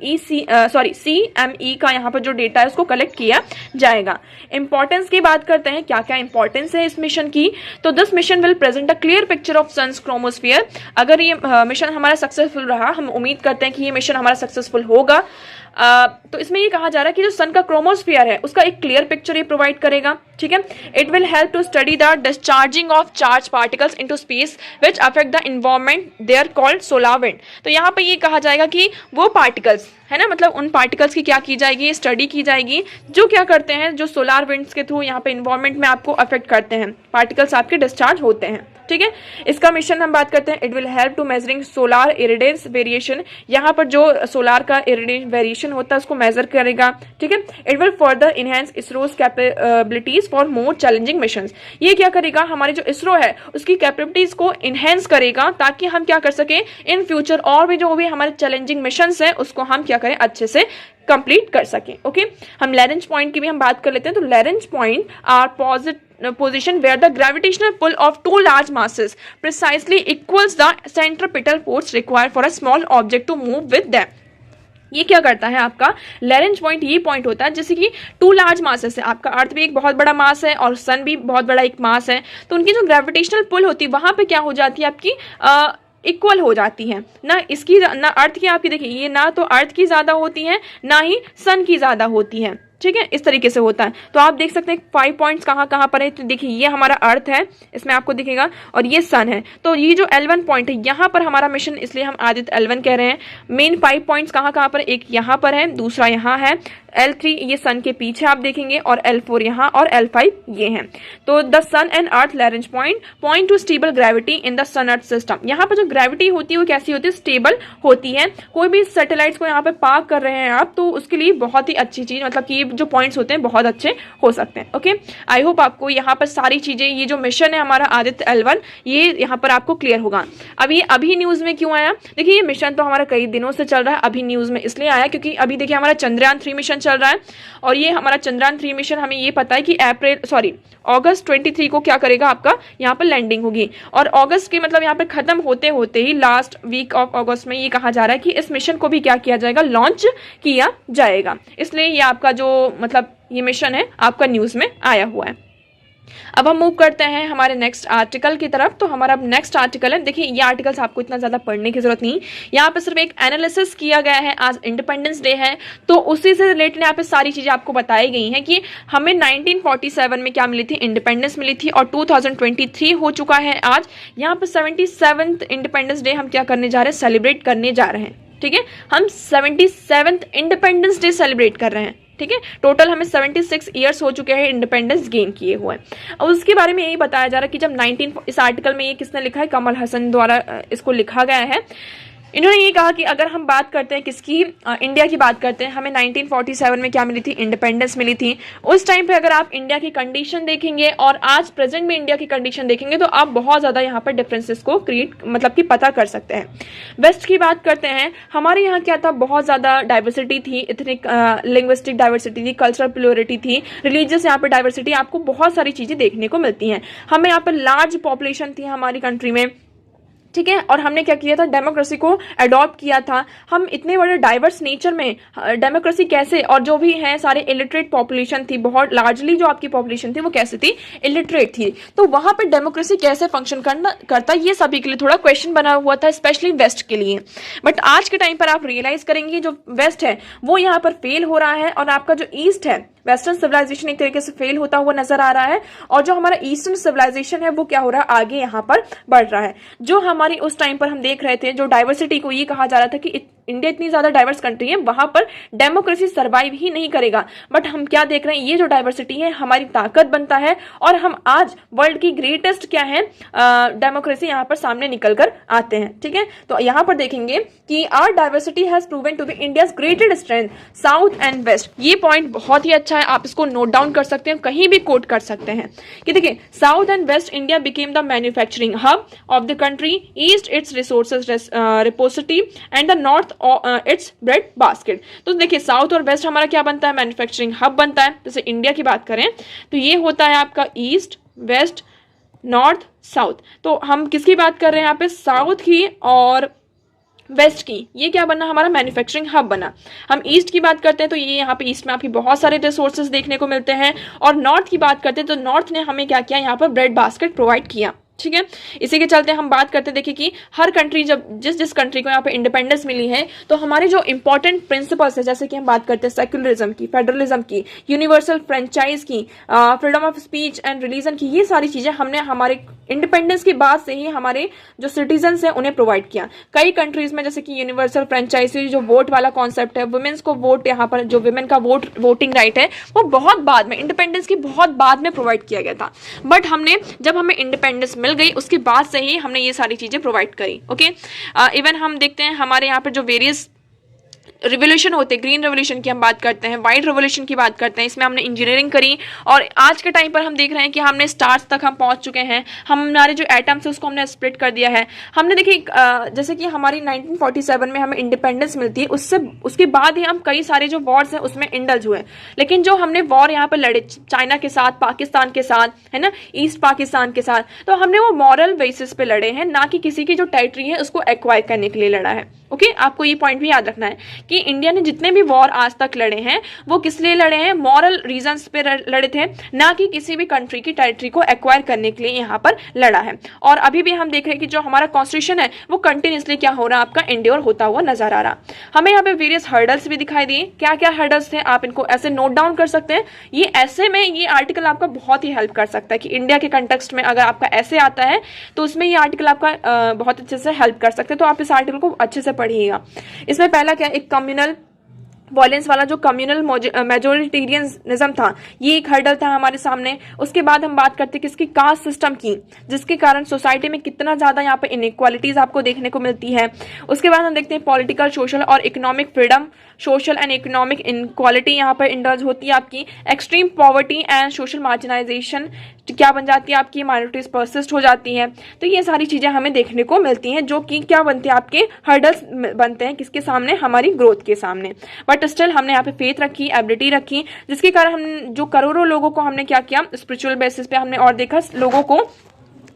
S1: CME का यहाँ पर जो डेटा है उसको कलेक्ट किया जाएगा। इंपॉर्टेंस की बात करते हैं, क्या क्या इंपॉर्टेंस है इस मिशन की, तो this mission will present a clear picture of sun's chromosphere. अगर ये मिशन हमारा सक्सेसफुल रहा, हम उम्मीद करते हैं कि ये मिशन हमारा सक्सेसफुल होगा, तो इसमें ये कहा जा रहा है कि जो सन का क्रोमोस्फियर है उसका एक क्लियर पिक्चर ये प्रोवाइड करेगा। ठीक है, it will help to study the discharging of charge particles into space which affect the environment, they are called solar wind. तो यहाँ पे ये कहा जाएगा कि वो पार्टिकल्स है ना, मतलब उन पार्टिकल्स की क्या की जाएगी, स्टडी की जाएगी जो क्या करते हैं, जो सोलार विंड्स के थ्रू यहाँ पे इन्वायरमेंट में आपको अफेक्ट करते हैं, पार्टिकल्स आपके डिस्चार्ज होते हैं। ठीक है, इसका मिशन हम बात करते हैं, it will help to measuring solar irradiance variation. यहाँ पर जो सोलार का इरिडेंस वेरिएशन होता है उसको मेजर करेगा। ठीक है, it will further enhance ISRO's capabilities for more challenging missions. ये क्या करेगा, हमारे जो इसरो है उसकी कैपेबिलिटीज को इनहेंस करेगा ताकि हम क्या कर सके इन फ्यूचर और भी जो भी हमारे चैलेंजिंग मिशंस है उसको हम क्या करें, अच्छे से कंप्लीट कर सकें। ओके, हम लैरेंज पॉइंट की भी हम बात कर लेते हैं। तो Lagrange point are position where the gravitational pull of two large masses precisely equals the centripetal force required for a small object to move with them। ये क्या करता है, आपका लैरेंज पॉइंट ये पॉइंट होता है जैसे कि 2 लार्ज मासेस है, आपका अर्थ भी एक बहुत बड़ा मास है और सन भी बहुत बड़ा एक मास है, तो उनकी जो ग्रेविटेशनल पुल होती है वहां पे क्या हो जाती है, आपकी इक्वल हो जाती है ना, इसकी ना अर्थ की, आपकी देखिए ये ना तो अर्थ की ज्यादा होती है ना ही सन की ज्यादा होती है। ठीक है, इस तरीके से होता है। तो आप देख सकते हैं 5 पॉइंट्स कहाँ कहाँ पर है, तो देखिए ये हमारा अर्थ है इसमें आपको दिखेगा और ये सन है। तो ये जो L1 पॉइंट है यहाँ पर हमारा मिशन, इसलिए हम आदित्य L1 कह रहे हैं। मेन 5 पॉइंट्स कहाँ कहाँ पर, एक यहाँ पर है, दूसरा यहाँ है, L3 ये सन के पीछे आप देखेंगे और L4 यहाँ और L5 ये हैं। तो the sun and earth Lagrange point to stable gravity in the sun earth system. यहाँ पर जो ग्रेविटी होती है वो कैसी होती है, स्टेबल होती है। कोई भी सैटेलाइट्स को यहाँ पे पार्क कर रहे हैं आप, तो उसके लिए बहुत ही अच्छी चीज, मतलब कि जो पॉइंट्स होते हैं बहुत अच्छे हो सकते हैं। ओके, आई होप आपको यहाँ पर सारी चीजें, ये जो मिशन है हमारा आदित्य L1 ये यहाँ पर आपको क्लियर होगा। अब ये अभी न्यूज में क्यों आया, देखिए ये मिशन तो हमारा कई दिनों से चल रहा है, अभी न्यूज में इसलिए आया क्योंकि अभी देखिए हमारा चंद्रयान 3 मिशन चल रहा है और ये हमारा चंद्रयान 3 मिशन हमें ये पता है कि अगस्त 23 को क्या करेगा, आपका यहाँ पर लैंडिंग होगी और अगस्त के मतलब यहाँ पर खत्म होते होते ही लास्ट वीक ऑफ अगस्त में ये कहा जा रहा है कि इस मिशन को भी क्या किया जाएगा, लॉन्च किया जाएगा। इसलिए ये आपका जो मतलब ये मिशन है आपका न्यूज में आया हुआ है। अब हम मूव करते हैं हमारे नेक्स्ट आर्टिकल की तरफ। तो हमारा नेक्स्ट आर्टिकल है, देखिए ये आर्टिकल्स आपको इतना ज्यादा पढ़ने की जरूरत नहीं, यहाँ पे सिर्फ एक एनालिसिस किया गया है। आज इंडिपेंडेंस डे है तो उसी से रिलेटेड यहाँ पे सारी चीजें आपको बताई गई हैं कि हमें 1947 में क्या मिली थी, इंडिपेंडेंस मिली थी और 2023 हो चुका है आज। यहाँ पे 77th इंडिपेंडेंस डे हम क्या करने जा रहे हैं, सेलिब्रेट करने जा रहे हैं। ठीक है, हम 77th इंडिपेंडेंस डे सेलिब्रेट कर रहे हैं। ठीक है। टोटल हमें 76 ईयर्स हो चुके हैं इंडिपेंडेंस गेन किए हुए। और उसके बारे में यही बताया जा रहा है कि जब 19 इस आर्टिकल में ये किसने लिखा है, कमल हसन द्वारा इसको लिखा गया है। इन्होंने ये कहा कि अगर हम बात करते हैं किसकी, इंडिया की बात करते हैं, हमें 1947 में क्या मिली थी, इंडिपेंडेंस मिली थी। उस टाइम पे अगर आप इंडिया की कंडीशन देखेंगे और आज प्रेजेंट में इंडिया की कंडीशन देखेंगे तो आप बहुत ज़्यादा यहाँ पर डिफरेंसेस को क्रिएट मतलब कि पता कर सकते हैं। वेस्ट की बात करते हैं, हमारे यहाँ क्या था, बहुत ज़्यादा डाइवर्सिटी थी, इतनी लिंग्विस्टिक डाइवर्सिटी थी, कल्चरल प्लोरिटी थी, रिलीजियस यहाँ पर डाइवर्सिटी, आपको बहुत सारी चीज़ें देखने को मिलती हैं। हमें यहाँ पर लार्ज पॉपुलेशन थी हमारी कंट्री में, ठीक है। और हमने क्या किया था, डेमोक्रेसी को अडॉप्ट किया था। हम इतने बड़े डाइवर्स नेचर में डेमोक्रेसी कैसे, और जो भी है सारे इलिटरेट पॉपुलेशन थी, बहुत लार्जली जो आपकी पॉपुलेशन थी वो कैसे थी, इलिटरेट थी। तो वहां पे डेमोक्रेसी कैसे फंक्शन करता ये सभी के लिए थोड़ा क्वेश्चन बना हुआ था, स्पेशली वेस्ट के लिए। बट आज के टाइम पर आप रियलाइज करेंगे जो वेस्ट है वो यहाँ पर फेल हो रहा है, और आपका जो ईस्ट है, वेस्टर्न सिविलाइजेशन एक तरीके से फेल होता हुआ नजर आ रहा है, और जो हमारा ईस्टर्न सिविलाइजेशन है वो क्या हो रहा है, आगे यहाँ पर बढ़ रहा है। जो हमारी उस टाइम पर हम देख रहे थे, जो डाइवर्सिटी को ये कहा जा रहा था कि इंडिया इतनी ज्यादा डाइवर्स कंट्री है, वहां पर डेमोक्रेसी सर्वाइव ही नहीं करेगा। बट हम क्या देख रहे हैं, ये जो डाइवर्सिटी है हमारी ताकत बनता है, और हम आज वर्ल्ड की ग्रेटेस्ट क्या है, डेमोक्रेसी यहाँ पर सामने निकल कर आते हैं, ठीक है। तो यहाँ पर देखेंगे कि our diversity has proven to be India's greatest strength, south and west. ये पॉइंट बहुत ही अच्छा है, आप इसको नोट डाउन कर सकते हैं, कहीं भी कोट कर सकते हैं कि देखिए, south and waste India became the manufacturing hub of the country, east it's resources repository and the north it's bread basket. तो देखिए, साउथ और वेस्ट हमारा क्या बनता है, मैन्युफैक्चरिंग हब बनता है। जैसे इंडिया की बात करें तो ये होता है आपका ईस्ट, वेस्ट, नॉर्थ, साउथ। तो हम किसकी बात कर रहे हैं यहाँ पे, साउथ की और वेस्ट की। ये क्या बना, हमारा मैन्युफैक्चरिंग हब बना। हम ईस्ट की बात करते हैं तो ये यहाँ पे ईस्ट में आपकी बहुत सारे रिसोर्सेज देखने को मिलते हैं, और नॉर्थ की बात करते हैं तो नॉर्थ ने हमें क्या किया, यहाँ पर ब्रेड बास्केट प्रोवाइड किया, ठीक है। इसी के चलते हम बात करते हैं, देखिए कि हर कंट्री, जब जिस कंट्री को यहाँ पे इंडिपेंडेंस मिली है, तो हमारे जो इंपॉर्टेंट प्रिंसिपल्स है, जैसे कि हम बात करते हैं सेक्युलरिज्म की, फेडरलिज्म की, यूनिवर्सल फ्रेंचाइज की, freedom of speech and religion की, ये सारी चीजें हमने हमारे इंडिपेंडेंस के बाद से ही हमारे जो सिटीजन्स हैं उन्हें प्रोवाइड किया। कई कंट्रीज में जैसे कि यूनिवर्सल फ्रेंचाइज, जो वोट वाला कॉन्सेप्ट है, वुमेन्स को वोट, यहाँ पर जो वुमेन का वोटिंग राइट है वो बहुत बाद में, इंडिपेंडेंस की बहुत बाद में प्रोवाइड किया गया था। बट हमने जब हमें इंडिपेंडेंस मिल गई उसके बाद से ही हमने ये सारी चीजें प्रोवाइड करी, ओके। इवन हम देखते हैं हमारे यहाँ पर जो वेरियस रिवोल्यूशन होते हैं, ग्रीन रेवोल्यूशन की हम बात करते हैं, व्हाइट रेवोल्यूशन की बात करते हैं, इसमें हमने इंजीनियरिंग करी, और आज के टाइम पर हम देख रहे हैं कि हमने स्टार्स तक हम पहुंच चुके हैं। हमारे जो एटम्स है उसको हमने स्प्लिट कर दिया है। हमने देखिए जैसे कि हमारी 1947 में हमें इंडिपेंडेंस मिलती है, उसके बाद ही हम कई सारे जो वॉर्स हैं उसमें इंडल्ज हुए। लेकिन जो हमने वॉर यहाँ पर लड़े चाइना के साथ, पाकिस्तान के साथ, है ना, ईस्ट पाकिस्तान के साथ, तो हमने वो मॉरल बेसिस पे लड़े हैं, ना कि किसी की जो टेरिटरी है उसको एक्वायर करने के लिए लड़ा है, ओके। आपको ये पॉइंट भी याद रखना है कि इंडिया ने जितने भी वॉर आज तक लड़े हैं वो किस लिए लड़े हैं, मॉरल रीजंस पे लड़े थे, ना कि किसी भी कंट्री की टेरिटरी को एक्वायर करने के लिए यहाँ पर लड़ा है। और अभी भी हम देख रहे हैं कि जो हमारा कॉन्स्टिट्यूशन है वो कंटिन्यूसली क्या हो रहा है, आपका इंड्योर होता हुआ नजर आ रहा। हमें यहाँ पे वेरियस हर्डल्स भी दिखाई दिए, क्या क्या हर्डल्स थे आप इनको ऐसे नोट डाउन कर सकते हैं। ये ऐसे में ये आर्टिकल आपका बहुत ही हेल्प कर सकता है कि इंडिया के कंटेक्स्ट में अगर आपका ऐसे आता है तो उसमें ये आर्टिकल आपका बहुत अच्छे से हेल्प कर सकते हैं। तो आप इस आर्टिकल को अच्छे से पढ़िएगा। इसमें पहला क्या, एक कम्युनल वॉयलेंस वाला जो कम्युनल मेजोरिटेरियनिज्म था, ये एक हर्डल था हमारे सामने। उसके बाद हम बात करते हैं किसकी, कास्ट सिस्टम की, जिसके कारण सोसाइटी में कितना ज्यादा यहाँ पे इनइक्वालिटीज आपको देखने को मिलती है। उसके बाद हम देखते हैं पॉलिटिकल, सोशल और economic freedom, social and economic inequality यहाँ पर इंडल्ज होती है आपकी। Extreme poverty and social marginalisation क्या बन जाती है आपकी, माइनॉरिटीज परसिस्ट हो जाती हैं। तो ये सारी चीजें हमें देखने को मिलती हैं, जो कि क्या बनती है, आपके हर्डल्स बनते हैं किसके सामने, हमारी ग्रोथ के सामने। बट स्टिल हमने यहाँ पे फेथ रखी, एबिलिटी रखी, जिसके कारण हम जो करोड़ों लोगों को हमने क्या किया, स्पिरिचुअल बेसिस पे हमने और देखा लोगों को।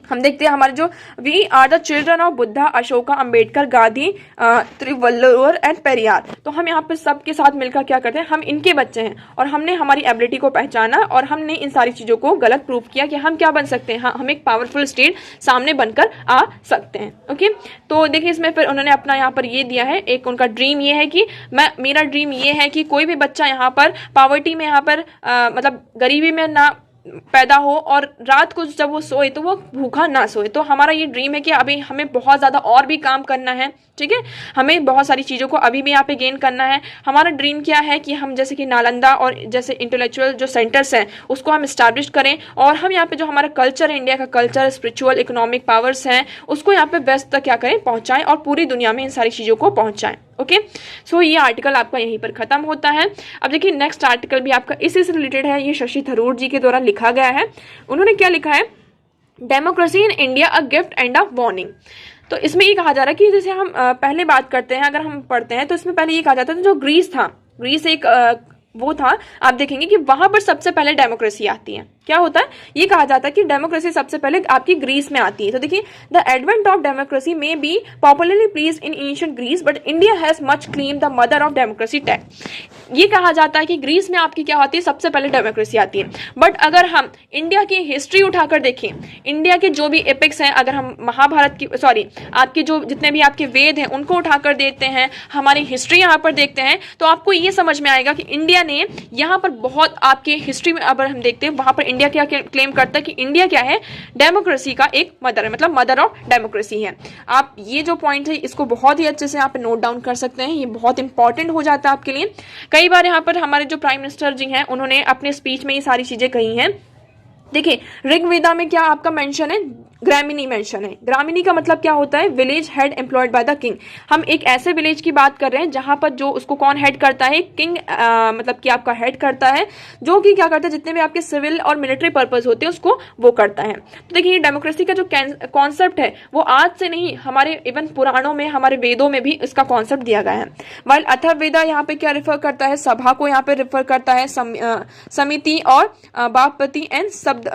S1: हम देखते हैं हमारे जो we are the children of Buddha, Ashoka, Ambedkar, Gandhi, Thiruvalluvar and Periyar. तो हम यहाँ पे सबके साथ मिलकर क्या करते हैं, हम इनके बच्चे हैं, और हमने हमारी एबिलिटी को पहचाना और हमने इन सारी चीजों को गलत प्रूव किया कि हम क्या बन सकते हैं, हम एक पावरफुल स्टेट सामने बनकर आ सकते हैं, ओके। तो देखिए इसमें फिर उन्होंने अपना यहाँ पर ये दिया है, एक उनका ड्रीम ये है कि मेरा ड्रीम ये है कि कोई भी बच्चा यहाँ पर पॉवर्टी में, यहाँ पर मतलब गरीबी में ना पैदा हो और रात को जब वो सोए तो वो भूखा ना सोए। तो हमारा ये ड्रीम है कि अभी हमें बहुत ज़्यादा और भी काम करना है, ठीक है, हमें बहुत सारी चीज़ों को अभी भी यहाँ पे गेन करना है। हमारा ड्रीम क्या है कि हम जैसे कि नालंदा और जैसे इंटेलेक्चुअल जो सेंटर्स हैं उसको हम इस्टेब्लिश करें, और हम यहाँ पे जो हमारा कल्चर है, इंडिया का कल्चर, स्पिरिचुअल, इकोनॉमिक पावर्स हैं, उसको यहाँ पे वेस्ट तक क्या करें, पहुँचाएं, और पूरी दुनिया में इन सारी चीज़ों को पहुँचाएं। ओके, सो ये आर्टिकल आपका यहीं पर खत्म होता है। अब देखिए नेक्स्ट आर्टिकल भी आपका इसी से रिलेटेड है, ये शशि थरूर जी के द्वारा लिखा गया है। उन्होंने क्या लिखा है, democracy in India a gift and a warning. तो इसमें ये कहा जा रहा है कि जैसे हम पहले बात करते हैं, अगर हम पढ़ते हैं तो इसमें पहले ये कहा जाता था जो ग्रीस था, ग्रीस एक वो था, आप देखेंगे कि वहां पर सबसे पहले डेमोक्रेसी आती है। क्या होता है, ये कहा जाता है कि डेमोक्रेसी सबसे पहले आपकी ग्रीस में आती है। तो देखिए, the advent of democracy may be popularly placed in ancient Greece but India has much claim the mother of democracy tag. ये कहा जाता है कि ग्रीस में आपकी क्या होती है, सबसे पहले डेमोक्रेसी आती है। बट अगर हम इंडिया की हिस्ट्री उठाकर देखें, इंडिया के जो भी एपिक्स हैं, अगर हम महाभारत की आपके जो जितने भी आपके वेद हैं उनको उठाकर देखते हैं, हमारी हिस्ट्री यहाँ पर देखते हैं, तो आपको ये समझ में आएगा कि इंडिया ने यहाँ पर बहुत आपके हिस्ट्री में अगर हम देखते हैं, वहां पर इंडिया क्या क्लेम करता है कि इंडिया क्या है, डेमोक्रेसी का एक मदर है, मतलब मदर ऑफ डेमोक्रेसी है। आप ये जो पॉइंट है इसको बहुत ही अच्छे से यहाँ पे नोट डाउन कर सकते हैं, ये बहुत इंपॉर्टेंट हो जाता है आपके लिए। कई बार यहाँ पर हमारे जो प्राइम मिनिस्टर जी हैं उन्होंने अपने स्पीच में ये सारी चीजें कही हैं। देखिए, ऋग्वेदा में क्या आपका मेंशन है, ग्रामीणी मेंशन है। ग्रामीणी का मतलब क्या होता है, village head employed by the king. हम एक ऐसे विलेज की बात कर रहे हैं जहां पर जो उसको कौन हेड करता है, किंग मतलब कि आपका हेड करता है, जो कि क्या करता है, जितने भी आपके सिविल और मिलिट्री पर्पज होते हैं उसको वो करता है। तो देखिए, डेमोक्रेसी का जो कॉन्सेप्ट है वो आज से नहीं, हमारे इवन पुराणों में, हमारे वेदों में भी इसका कॉन्सेप्ट दिया गया है। वाइल अथर्ववेदा यहाँ पे क्या रेफर करता है, सभा को यहाँ पे रेफर करता है, समिति और बापपति एंड शब्द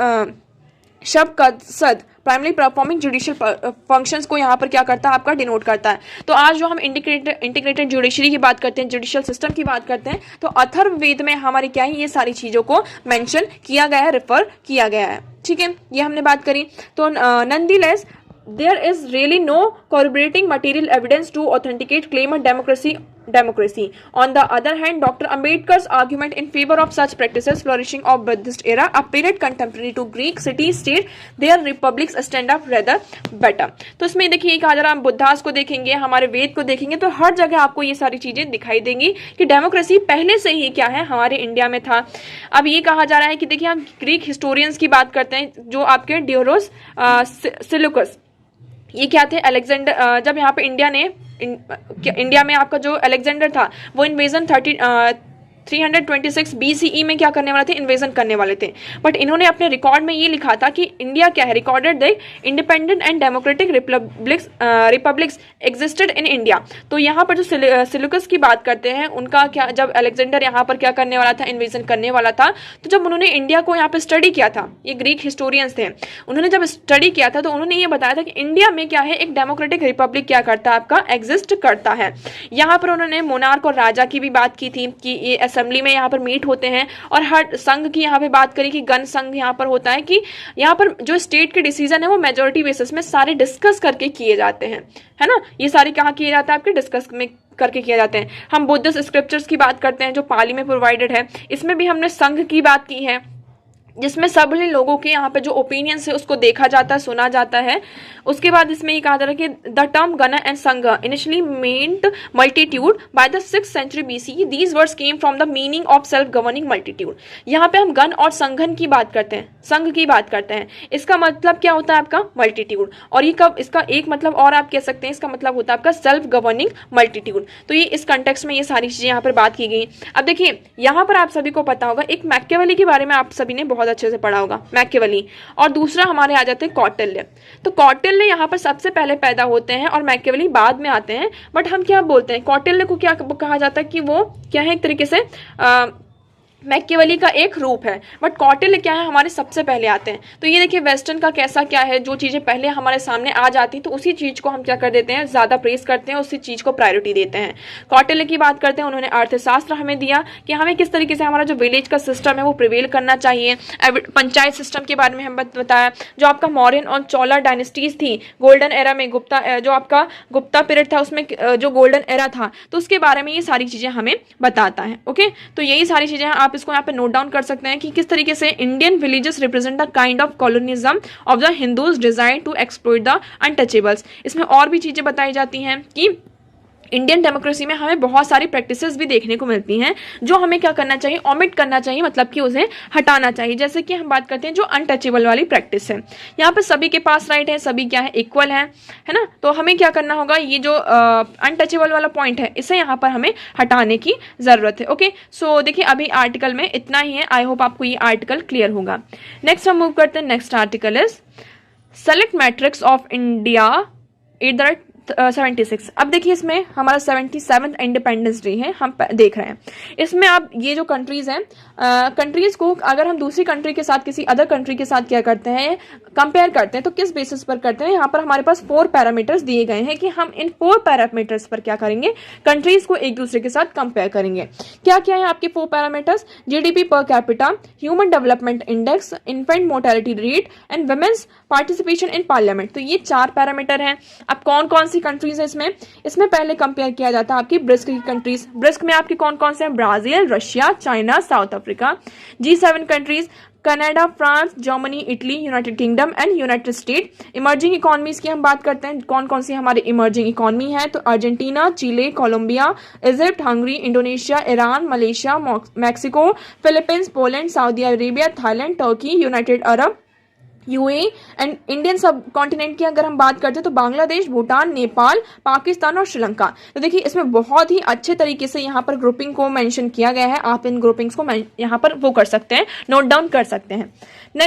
S1: सद प्राइमरी परफॉर्मिंग जुडिशियल फंक्शंस को यहाँ पर क्या करता है, आपका डिनोट करता है। तो आज जो हम इंटीग्रेटेड जुडिशरी की बात करते हैं, जुडिशियल सिस्टम की बात करते हैं, तो अथर्ववेद में हमारी क्या है, ये सारी चीजों को मेंशन किया गया है, रेफर किया गया है। ठीक है, ये हमने बात करी। तो nonetheless there is really no corroborating material evidence to authenticate claim of democracy. On the other hand, Dr. Ambedkar's argument in favor of such practices flourishing of Buddhist era, a period contemporary to Greek city-state, their republics stand up rather better. तो इसमें देखिए, कहा जा रहा है, हम बुद्धास को देखेंगे, हमारे वेद को देखेंगे, तो हर जगह आपको ये सारी चीजें दिखाई देंगी कि डेमोक्रेसी पहले से ही क्या है, हमारे इंडिया में था। अब ये कहा जा रहा है कि देखिए, हम ग्रीक हिस्टोरियंस की बात करते हैं, जो आपके ड्यूरोस सिलुकस, ये क्या थे, अलेक्जेंडर, जब यहाँ पे इंडिया में आपका जो अलेक्जेंडर था वो इन्वेजन 326 BCE में क्या करने वाले थे, इन्वेजन करने वाले थे। बट इन्होंने अपने रिकॉर्ड में ये लिखा था कि इंडिया क्या है, recorded the independent and democratic republics existed in India. तो यहाँ पर जो सिलुकस की बात करते हैं, उनका क्या, जब अलेक्जेंडर यहाँ पर क्या करने वाला था, इन्वेजन करने वाला था, तो जब उन्होंने इंडिया को यहाँ पर स्टडी किया था, ये ग्रीक हिस्टोरियंस थे, उन्होंने जब स्टडी किया था तो उन्होंने ये बताया था कि इंडिया में क्या है, एक डेमोक्रेटिक रिपब्लिक क्या करता है, आपका एग्जिस्ट करता है। यहाँ पर उन्होंने मोनार्क और राजा की भी बात की थी कि ये असेंबली में यहाँ पर मीट होते हैं, और हर संघ की यहाँ पे बात करी कि गण संघ यहाँ पर होता है कि यहाँ पर जो स्टेट के डिसीजन है वो मेजोरिटी बेसिस में सारे डिस्कस करके किए जाते हैं, है ना। ये सारे कहाँ किए जाते हैं, आपके डिस्कस में करके किया जाते हैं। हम बुद्धिस्ट स्क्रिप्चर्स की बात करते हैं जो पाली में प्रोवाइडेड है, इसमें भी हमने संघ की बात की है, जिसमें सभी लोगों के यहाँ पे जो ओपिनियंस है उसको देखा जाता है, सुना जाता है। उसके बाद इसमें ये कहा जा रहा है कि द टर्म गण एंड संघ initially meant multitude by the 6th century BCE, these words came from the meaning of self governing multitude. यहाँ पे हम गण और संघन की बात करते हैं, संघ की बात करते हैं, इसका मतलब क्या होता है, आपका मल्टीट्यूड। और ये कब, इसका एक मतलब और आप कह सकते हैं, इसका मतलब होता है आपका सेल्फ गवर्निंग मल्टीट्यूड। तो ये इस कंटेक्स्ट में ये सारी चीजें यहाँ पर बात की गई। अब देखिए, यहाँ पर आप सभी को पता होगा, एक मैकियावेली के बारे में आप सभी ने बहुत अच्छे से पढ़ा होगा, मैकियावेली, और दूसरा हमारे आ जाते हैं कौटिल्य। तो कौटिल्य यहाँ पर सबसे पहले पैदा होते हैं और मैकियावेली बाद में आते हैं। बट हम क्या बोलते हैं, कौटिल्य को क्या कहा जाता है कि वो क्या है, एक तरीके से मैकियावेली का एक रूप है, बट कौटिल्य क्या है, हमारे सबसे पहले आते हैं। तो ये देखिए, वेस्टर्न का कैसा क्या है, जो चीजें पहले हमारे सामने आ जाती तो उसी चीज को हम क्या कर देते हैं, ज्यादा प्रेस करते हैं, उसी चीज को प्रायोरिटी देते हैं। कौटिल्य की बात करते हैं, उन्होंने अर्थशास्त्र हमें दिया कि हमें किस तरीके से हमारा जो विलेज का सिस्टम है वो प्रिवेल करना चाहिए। पंचायत सिस्टम के बारे में हम बताया, जो आपका मौर्यन और चौला डायनेस्टीज थी गोल्डन एरा में, गुप्ता जो आपका गुप्ता पीरियड था उसमें जो गोल्डन एरा था, तो उसके बारे में ये सारी चीजें हमें बताता है। ओके, तो यही सारी चीजें आप आप इसको यहाँ पे नोट डाउन कर सकते हैं कि किस तरीके से Indian villages represent the kind of colonialism of the Hindus designed to exploit the untouchables. इसमें और भी चीजें बताई जाती हैं कि इंडियन डेमोक्रेसी में हमें बहुत सारी प्रैक्टिसेस भी देखने को मिलती हैं जो हमें क्या करना चाहिए, ओमिट करना चाहिए, मतलब कि उसे हटाना चाहिए। जैसे कि हम बात करते हैं जो अनटचेबल वाली प्रैक्टिस है, यहाँ पर सभी के पास राइट है, सभी क्या है, इक्वल है ना। तो हमें क्या करना होगा, ये जो अनटचेबल वाला पॉइंट है इसे यहाँ पर हमें हटाने की जरूरत है। ओके, सो देखिए अभी आर्टिकल में इतना ही है। आई होप आपको ये आर्टिकल क्लियर होगा। नेक्स्ट हम मूव करते हैं। Next article is select matrix of India at the 76। अब देखिए इसमें हमारा 77th इंडिपेंडेंस डे है, हम देख रहे हैं। इसमें आप ये जो कंट्रीज हैं, कंट्रीज को अगर हम दूसरी कंट्री के साथ किसी अदर कंट्री के साथ क्या करते हैं, कंपेयर करते हैं, तो किस बेसिस पर करते हैं। यहाँ पर हमारे पास 4 पैरामीटर्स दिए गए हैं कि हम इन 4 पैरामीटर्स पर क्या करेंगे, कंट्रीज को एक दूसरे के साथ कंपेयर करेंगे। क्या क्या है आपके 4 parameters, GDP per capita, human development index, infant mortality rate and women's participation in parliament. तो ये 4 पैरामीटर हैं। अब कौन कौन सी कंट्रीज है इसमें पहले कंपेयर किया जाता है आपकी ब्रिक्स की कंट्रीज। ब्रिक्स में आपके कौन कौन से हैं, Brazil, Russia, China, south Africa. G7 countries Canada, France, Germany, Italy, United kingdom and United state. Emerging economies की हम बात करते हैं, कौन कौन सी हमारी इमर्जिंग इकोनॉमी है, तो Argentina, Chile, Colombia, Egypt, Hungary, Indonesia, Iran, Malaysia, Mexico, Philippines, Poland, Saudi Arabia, Thailand, Turkey, United Arab, UAE and Indian subcontinent की अगर हम बात करते हैं तो बांग्लादेश, भूटान, नेपाल, पाकिस्तान और श्रीलंका। तो देखिए इसमें बहुत ही अच्छे तरीके से यहाँ पर ग्रुपिंग को मेंशन किया गया है। आप इन ग्रुपिंग्स को यहाँ पर वो कर सकते हैं, नोट डाउन कर सकते हैं।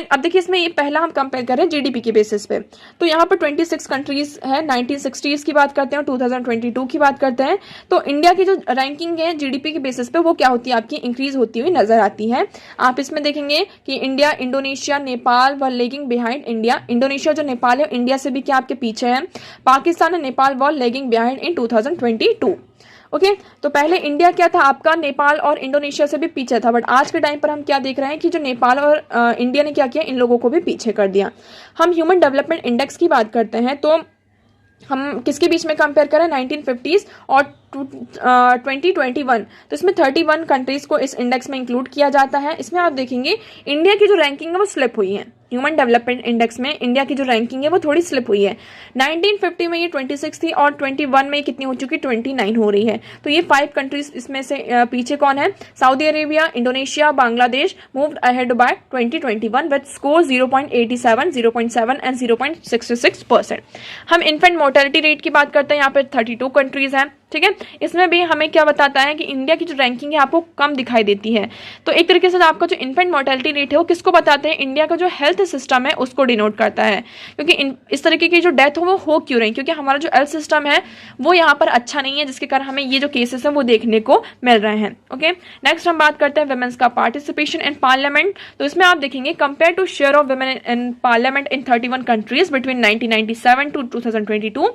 S1: अब देखिए इसमें ये पहला हम कंपेयर कर रहे हैं जीडीपी के बेसिस पे। तो यहाँ पर 26 कंट्रीज है, 1960s की बात करते हैं और 2022 की बात करते हैं। तो इंडिया की जो रैंकिंग है जीडीपी के बेसिस पे वो क्या होती है आपकी, इंक्रीज होती हुई नजर आती है। आप इसमें देखेंगे कि इंडिया, इंडोनेशिया, नेपाल वर लेगिंग बिहाइंड इंडिया। इंडोनेशिया जो नेपाल है इंडिया से भी क्या आपके पीछे है। पाकिस्तान और नेपाल वर लेगिंग बिहाइंड इन 2022। ओके, तो पहले इंडिया क्या था आपका, नेपाल और इंडोनेशिया से भी पीछे था, बट आज के टाइम पर हम क्या देख रहे हैं कि जो नेपाल और इंडिया ने क्या किया, इन लोगों को भी पीछे कर दिया। हम ह्यूमन डेवलपमेंट इंडेक्स की बात करते हैं तो हम किसके बीच में कंपेयर करें, 1950s और 2021। तो इसमें 31 कंट्रीज को इस इंडेक्स में इंक्लूड किया जाता है। इसमें आप देखेंगे इंडिया की जो रैंकिंग है वो स्लिप हुई है। ह्यूमन डेवलपमेंट इंडेक्स में इंडिया की जो रैंकिंग है वो थोड़ी स्लिप हुई है। 1950 में ये 26 थी और 21 में ये कितनी हो चुकी, 29 हो रही है। तो ये 5 कंट्रीज इसमें से पीछे कौन है, Saudi Arabia, Indonesia, Bangladesh moved ahead by 2021 with score 0.87, 0.7 and 0.66%। हम इन्फेंट मोर्टेलिटी रेट की बात करते हैं, यहाँ पे 32 कंट्रीज हैं। ठीक है, इसमें भी हमें क्या बताता है कि इंडिया की जो रैंकिंग है आपको कम दिखाई देती है। तो एक तरीके से आपका जो इन्फेंट मोर्टेलिटी रेट है वो किसको बताते हैं, इंडिया का जो हेल्थ सिस्टम है उसको डिनोट करता है। क्योंकि इस तरीके की जो डेथ हो क्यों रही, क्योंकि हमारा जो हेल्थ सिस्टम है वो यहाँ पर अच्छा नहीं है, जिसके कारण हमें ये जो केसेस हैं वो देखने को मिल रहे हैं। ओके, नेक्स्ट हम बात करते हैं वुमेन्स का पार्टिसिपेशन इन पार्लियामेंट। तो इसमें आप देखेंगे compare to share of women in parliament in 31 countries between 1997 to 2022,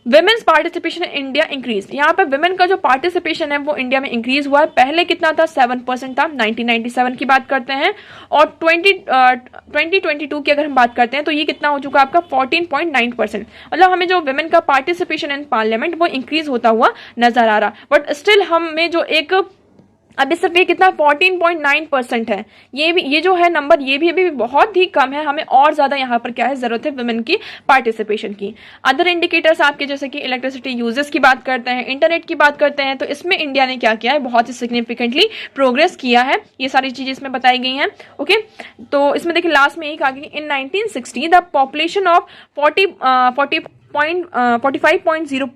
S1: women's participation in India increase. यहाँ पे विमेन का जो पार्टिसिपेशन है वो इंडिया में इंक्रीज हुआ है। पहले कितना था, 7% था, 1997 की बात करते हैं, और 2022 की अगर हम बात करते हैं तो ये कितना हो चुका है आपका 14.9%। मतलब हमें जो विमेन का पार्टिसिपेशन इन पार्लियामेंट वो इंक्रीज होता हुआ नजर आ रहा, बट स्टिल हमें जो एक अभी सिर्फ ये कितना 14.9% है। ये जो है नंबर ये भी अभी बहुत ही कम है। हमें और ज्यादा यहाँ पर क्या है जरूरत है वुमेन की पार्टिसिपेशन की। अदर इंडिकेटर्स आपके जैसे कि इलेक्ट्रिसिटी यूजेस की बात करते हैं, इंटरनेट की बात करते हैं, तो इसमें इंडिया ने क्या किया है, बहुत ही सिग्निफिकेंटली प्रोग्रेस किया है। ये सारी चीजें इसमें बताई गई हैं। ओके, तो इसमें देखिए लास्ट में यही कहा कि इन 1960 the population of 45.05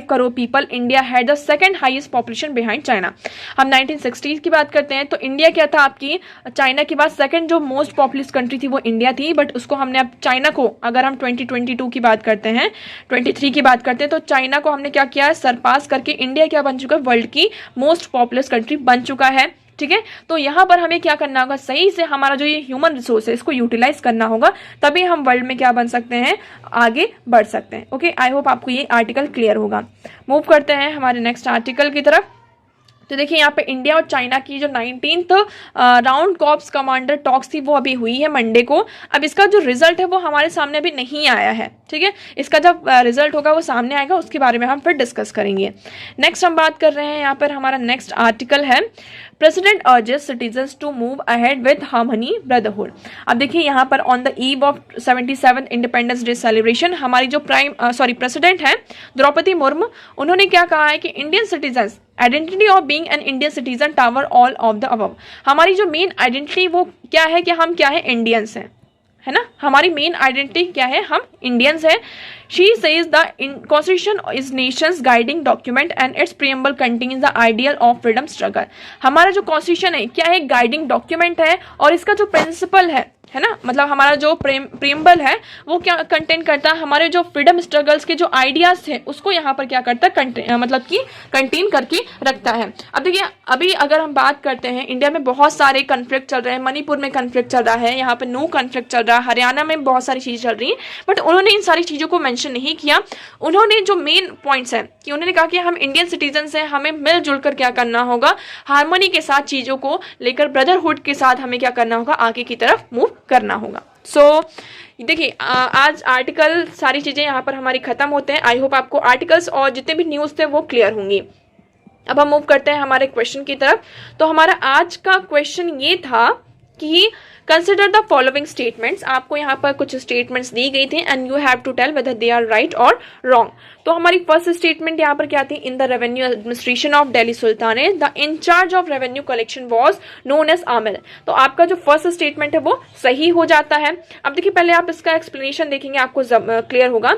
S1: crore people, India had the second highest population behind China. हम 1960 की बात करते हैं तो इंडिया क्या था आपकी, चाइना के बाद सेकंड जो मोस्ट पॉपुलस कंट्री थी वो इंडिया थी, बट उसको हमने अब चाइना को, अगर हम 2022 की बात करते हैं, 23 की बात करते हैं, तो चाइना को हमने क्या किया है, सरपास करके इंडिया क्या बन चुका है, वर्ल्ड की मोस्ट पॉपुलस कंट्री बन चुका है। ठीक है, तो यहाँ पर हमें क्या करना होगा, सही से हमारा जो ये ह्यूमन रिसोर्स है इसको यूटिलाइज करना होगा, तभी हम वर्ल्ड में क्या बन सकते हैं, आगे बढ़ सकते हैं। ओके, आई होप आपको ये आर्टिकल क्लियर होगा। मूव करते हैं हमारे नेक्स्ट आर्टिकल की तरफ। तो देखिए यहाँ पे इंडिया और चाइना की जो 19th round corps commander talks थी वो अभी हुई है मंडे को। अब इसका जो रिजल्ट है वो हमारे सामने अभी नहीं आया है, ठीक है। इसका जब रिजल्ट होगा वो सामने आएगा, उसके बारे में हम फिर डिस्कस करेंगे। नेक्स्ट हम बात कर रहे हैं, यहाँ पर हमारा नेक्स्ट आर्टिकल है president urges citizens to move ahead with harmony brotherhood. अब देखिए यहाँ पर on the eve of 77th independence day celebration हमारी जो प्रेसिडेंट है द्रौपदी मुर्मू, उन्होंने क्या कहा है कि Indian citizens identity of being an Indian citizen tower all of the above. हमारी जो मेन आइडेंटिटी वो क्या है कि हम क्या है, इंडियंस हैं, है ना। हमारी मेन आइडेंटिटी क्या है, हम इंडियंस हैं। She says the constitution is Nations guiding document and it's preamble contains the ideal of freedom struggle. हमारा जो कॉन्स्टिट्यूशन है क्या है, गाइडिंग डॉक्यूमेंट है, और इसका जो प्रिंसिपल है ना, मतलब हमारा जो प्रीएम्बल है वो क्या कंटेन करता है, हमारे जो फ्रीडम स्ट्रगल्स के जो आइडियाज थे उसको यहाँ पर क्या करता है, मतलब कि कंटेन करके रखता है। अब देखिए अभी अगर हम बात करते हैं, इंडिया में बहुत सारे कन्फ्लिक्ट चल रहे हैं, मणिपुर में कन्फ्लिक्ट चल रहा है, यहाँ पे नो कन्फ्लिक्ट चल रहा है, हरियाणा में बहुत सारी चीजें चल रही हैं, बट उन्होंने इन सारी चीजों को मेंशन नहीं किया। उन्होंने जो मेन पॉइंट्स हैं कि उन्होंने कहा कि हम इंडियन सिटीजन्स हैं, हमें मिलजुल कर क्या करना होगा, हार्मनी के साथ चीजों को लेकर ब्रदरहुड के साथ हमें क्या करना होगा, आगे की तरफ मूव करना होगा। सो देखिए आज आर्टिकल सारी चीजें यहाँ पर हमारी खत्म होते हैं। आई होप आपको आर्टिकल्स और जितने भी न्यूज थे वो क्लियर होंगी। अब हम मूव करते हैं हमारे क्वेश्चन की तरफ। तो हमारा आज का क्वेश्चन ये था कि कंसिडर द फॉलोइंग स्टेटमेंट्स। आपको यहाँ पर कुछ स्टेटमेंट्स दी गई थी and you have to tell whether they are right और रॉन्ग। तो हमारी फर्स्ट स्टेटमेंट यहाँ पर क्या थी, in the revenue administration of Delhi Sultanate the incharge of revenue collection was known as amir. तो आपका जो फर्स्ट स्टेटमेंट है वो सही हो जाता है। अब देखिए पहले आप इसका एक्सप्लेनेशन देखेंगे, आपको क्लियर होगा।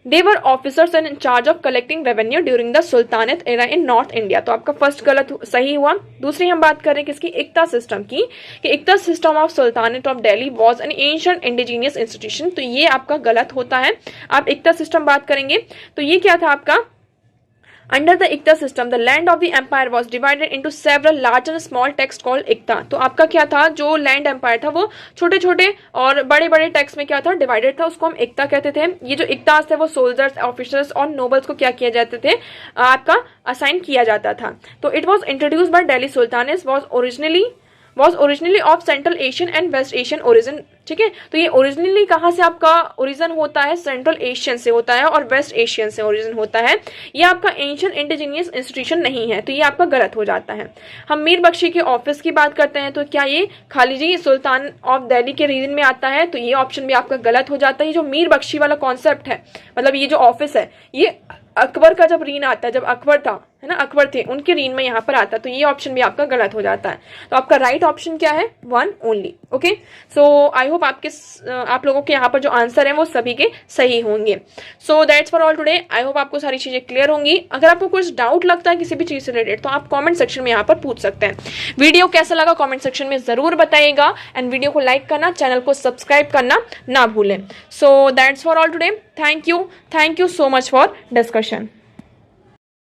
S1: They were officers and in charge of collecting revenue during the Sultanate era in North India। तो आपका फर्स्ट गलत सही हुआ। दूसरी हम बात करें किसकी, इक्ता सिस्टम की, कि iqta system of sultanate of Delhi was an ancient indigenous institution. तो ये आपका गलत होता है। आप इक्ता सिस्टम बात करेंगे तो ये क्या था आपका, under the iqta system the land of the empire was divided into several large and small texts called iqta. तो आपका क्या था, जो लैंड एम्पायर था वो छोटे छोटे और बड़े बड़े टेक्स्ट में क्या था, डिवाइडेड था, उसको हम इक्ता कहते थे। ये जो इक्तास थे वो सोल्जर्स, ऑफिसर्स और नोबल्स को क्या किया जाते थे, आपका असाइन किया जाता था। तो it was introduce by Delhi Sultanate was originally of central Asian and west Asian origin. ठीक है, तो ये ओरिजिनली कहाँ से आपका ओरिजिन होता है, सेंट्रल एशियन से होता है और वेस्ट एशियन से ओरिजिन होता है। ये आपका एंशिएंट इंडिजीनियस इंस्टीट्यूशन नहीं है, तो ये आपका गलत हो जाता है। हम मीर बख्शी के ऑफिस की बात करते हैं तो क्या ये खालिजी सुल्तान ऑफ दिल्ली के रीजन में आता है, तो ये ऑप्शन भी आपका गलत हो जाता है। जो मीर बख्शी वाला कॉन्सेप्ट है, मतलब ये जो ऑफिस है, ये अकबर का जब रीन आता है, जब अकबर था, है ना, अकबर थे, उनके रीन में यहाँ पर आता है, तो ये ऑप्शन भी आपका गलत हो जाता है। तो आपका राइट ऑप्शन क्या है, one only. Okay, so I hope आप लोगों के यहाँ पर जो आंसर है वो सभी के सही होंगे। So that's for all today. I hope आपको सारी चीजें क्लियर होंगी। अगर आपको कुछ डाउट लगता है किसी भी चीज से रिलेटेड तो आप कॉमेंट सेक्शन में यहाँ पर पूछ सकते हैं। वीडियो कैसा लगा कॉमेंट सेक्शन में जरूर बताइएगा एंड वीडियो को लाइक करना, चैनल को सब्सक्राइब करना ना भूलें। So that's for all today. Thank you so much for discussion.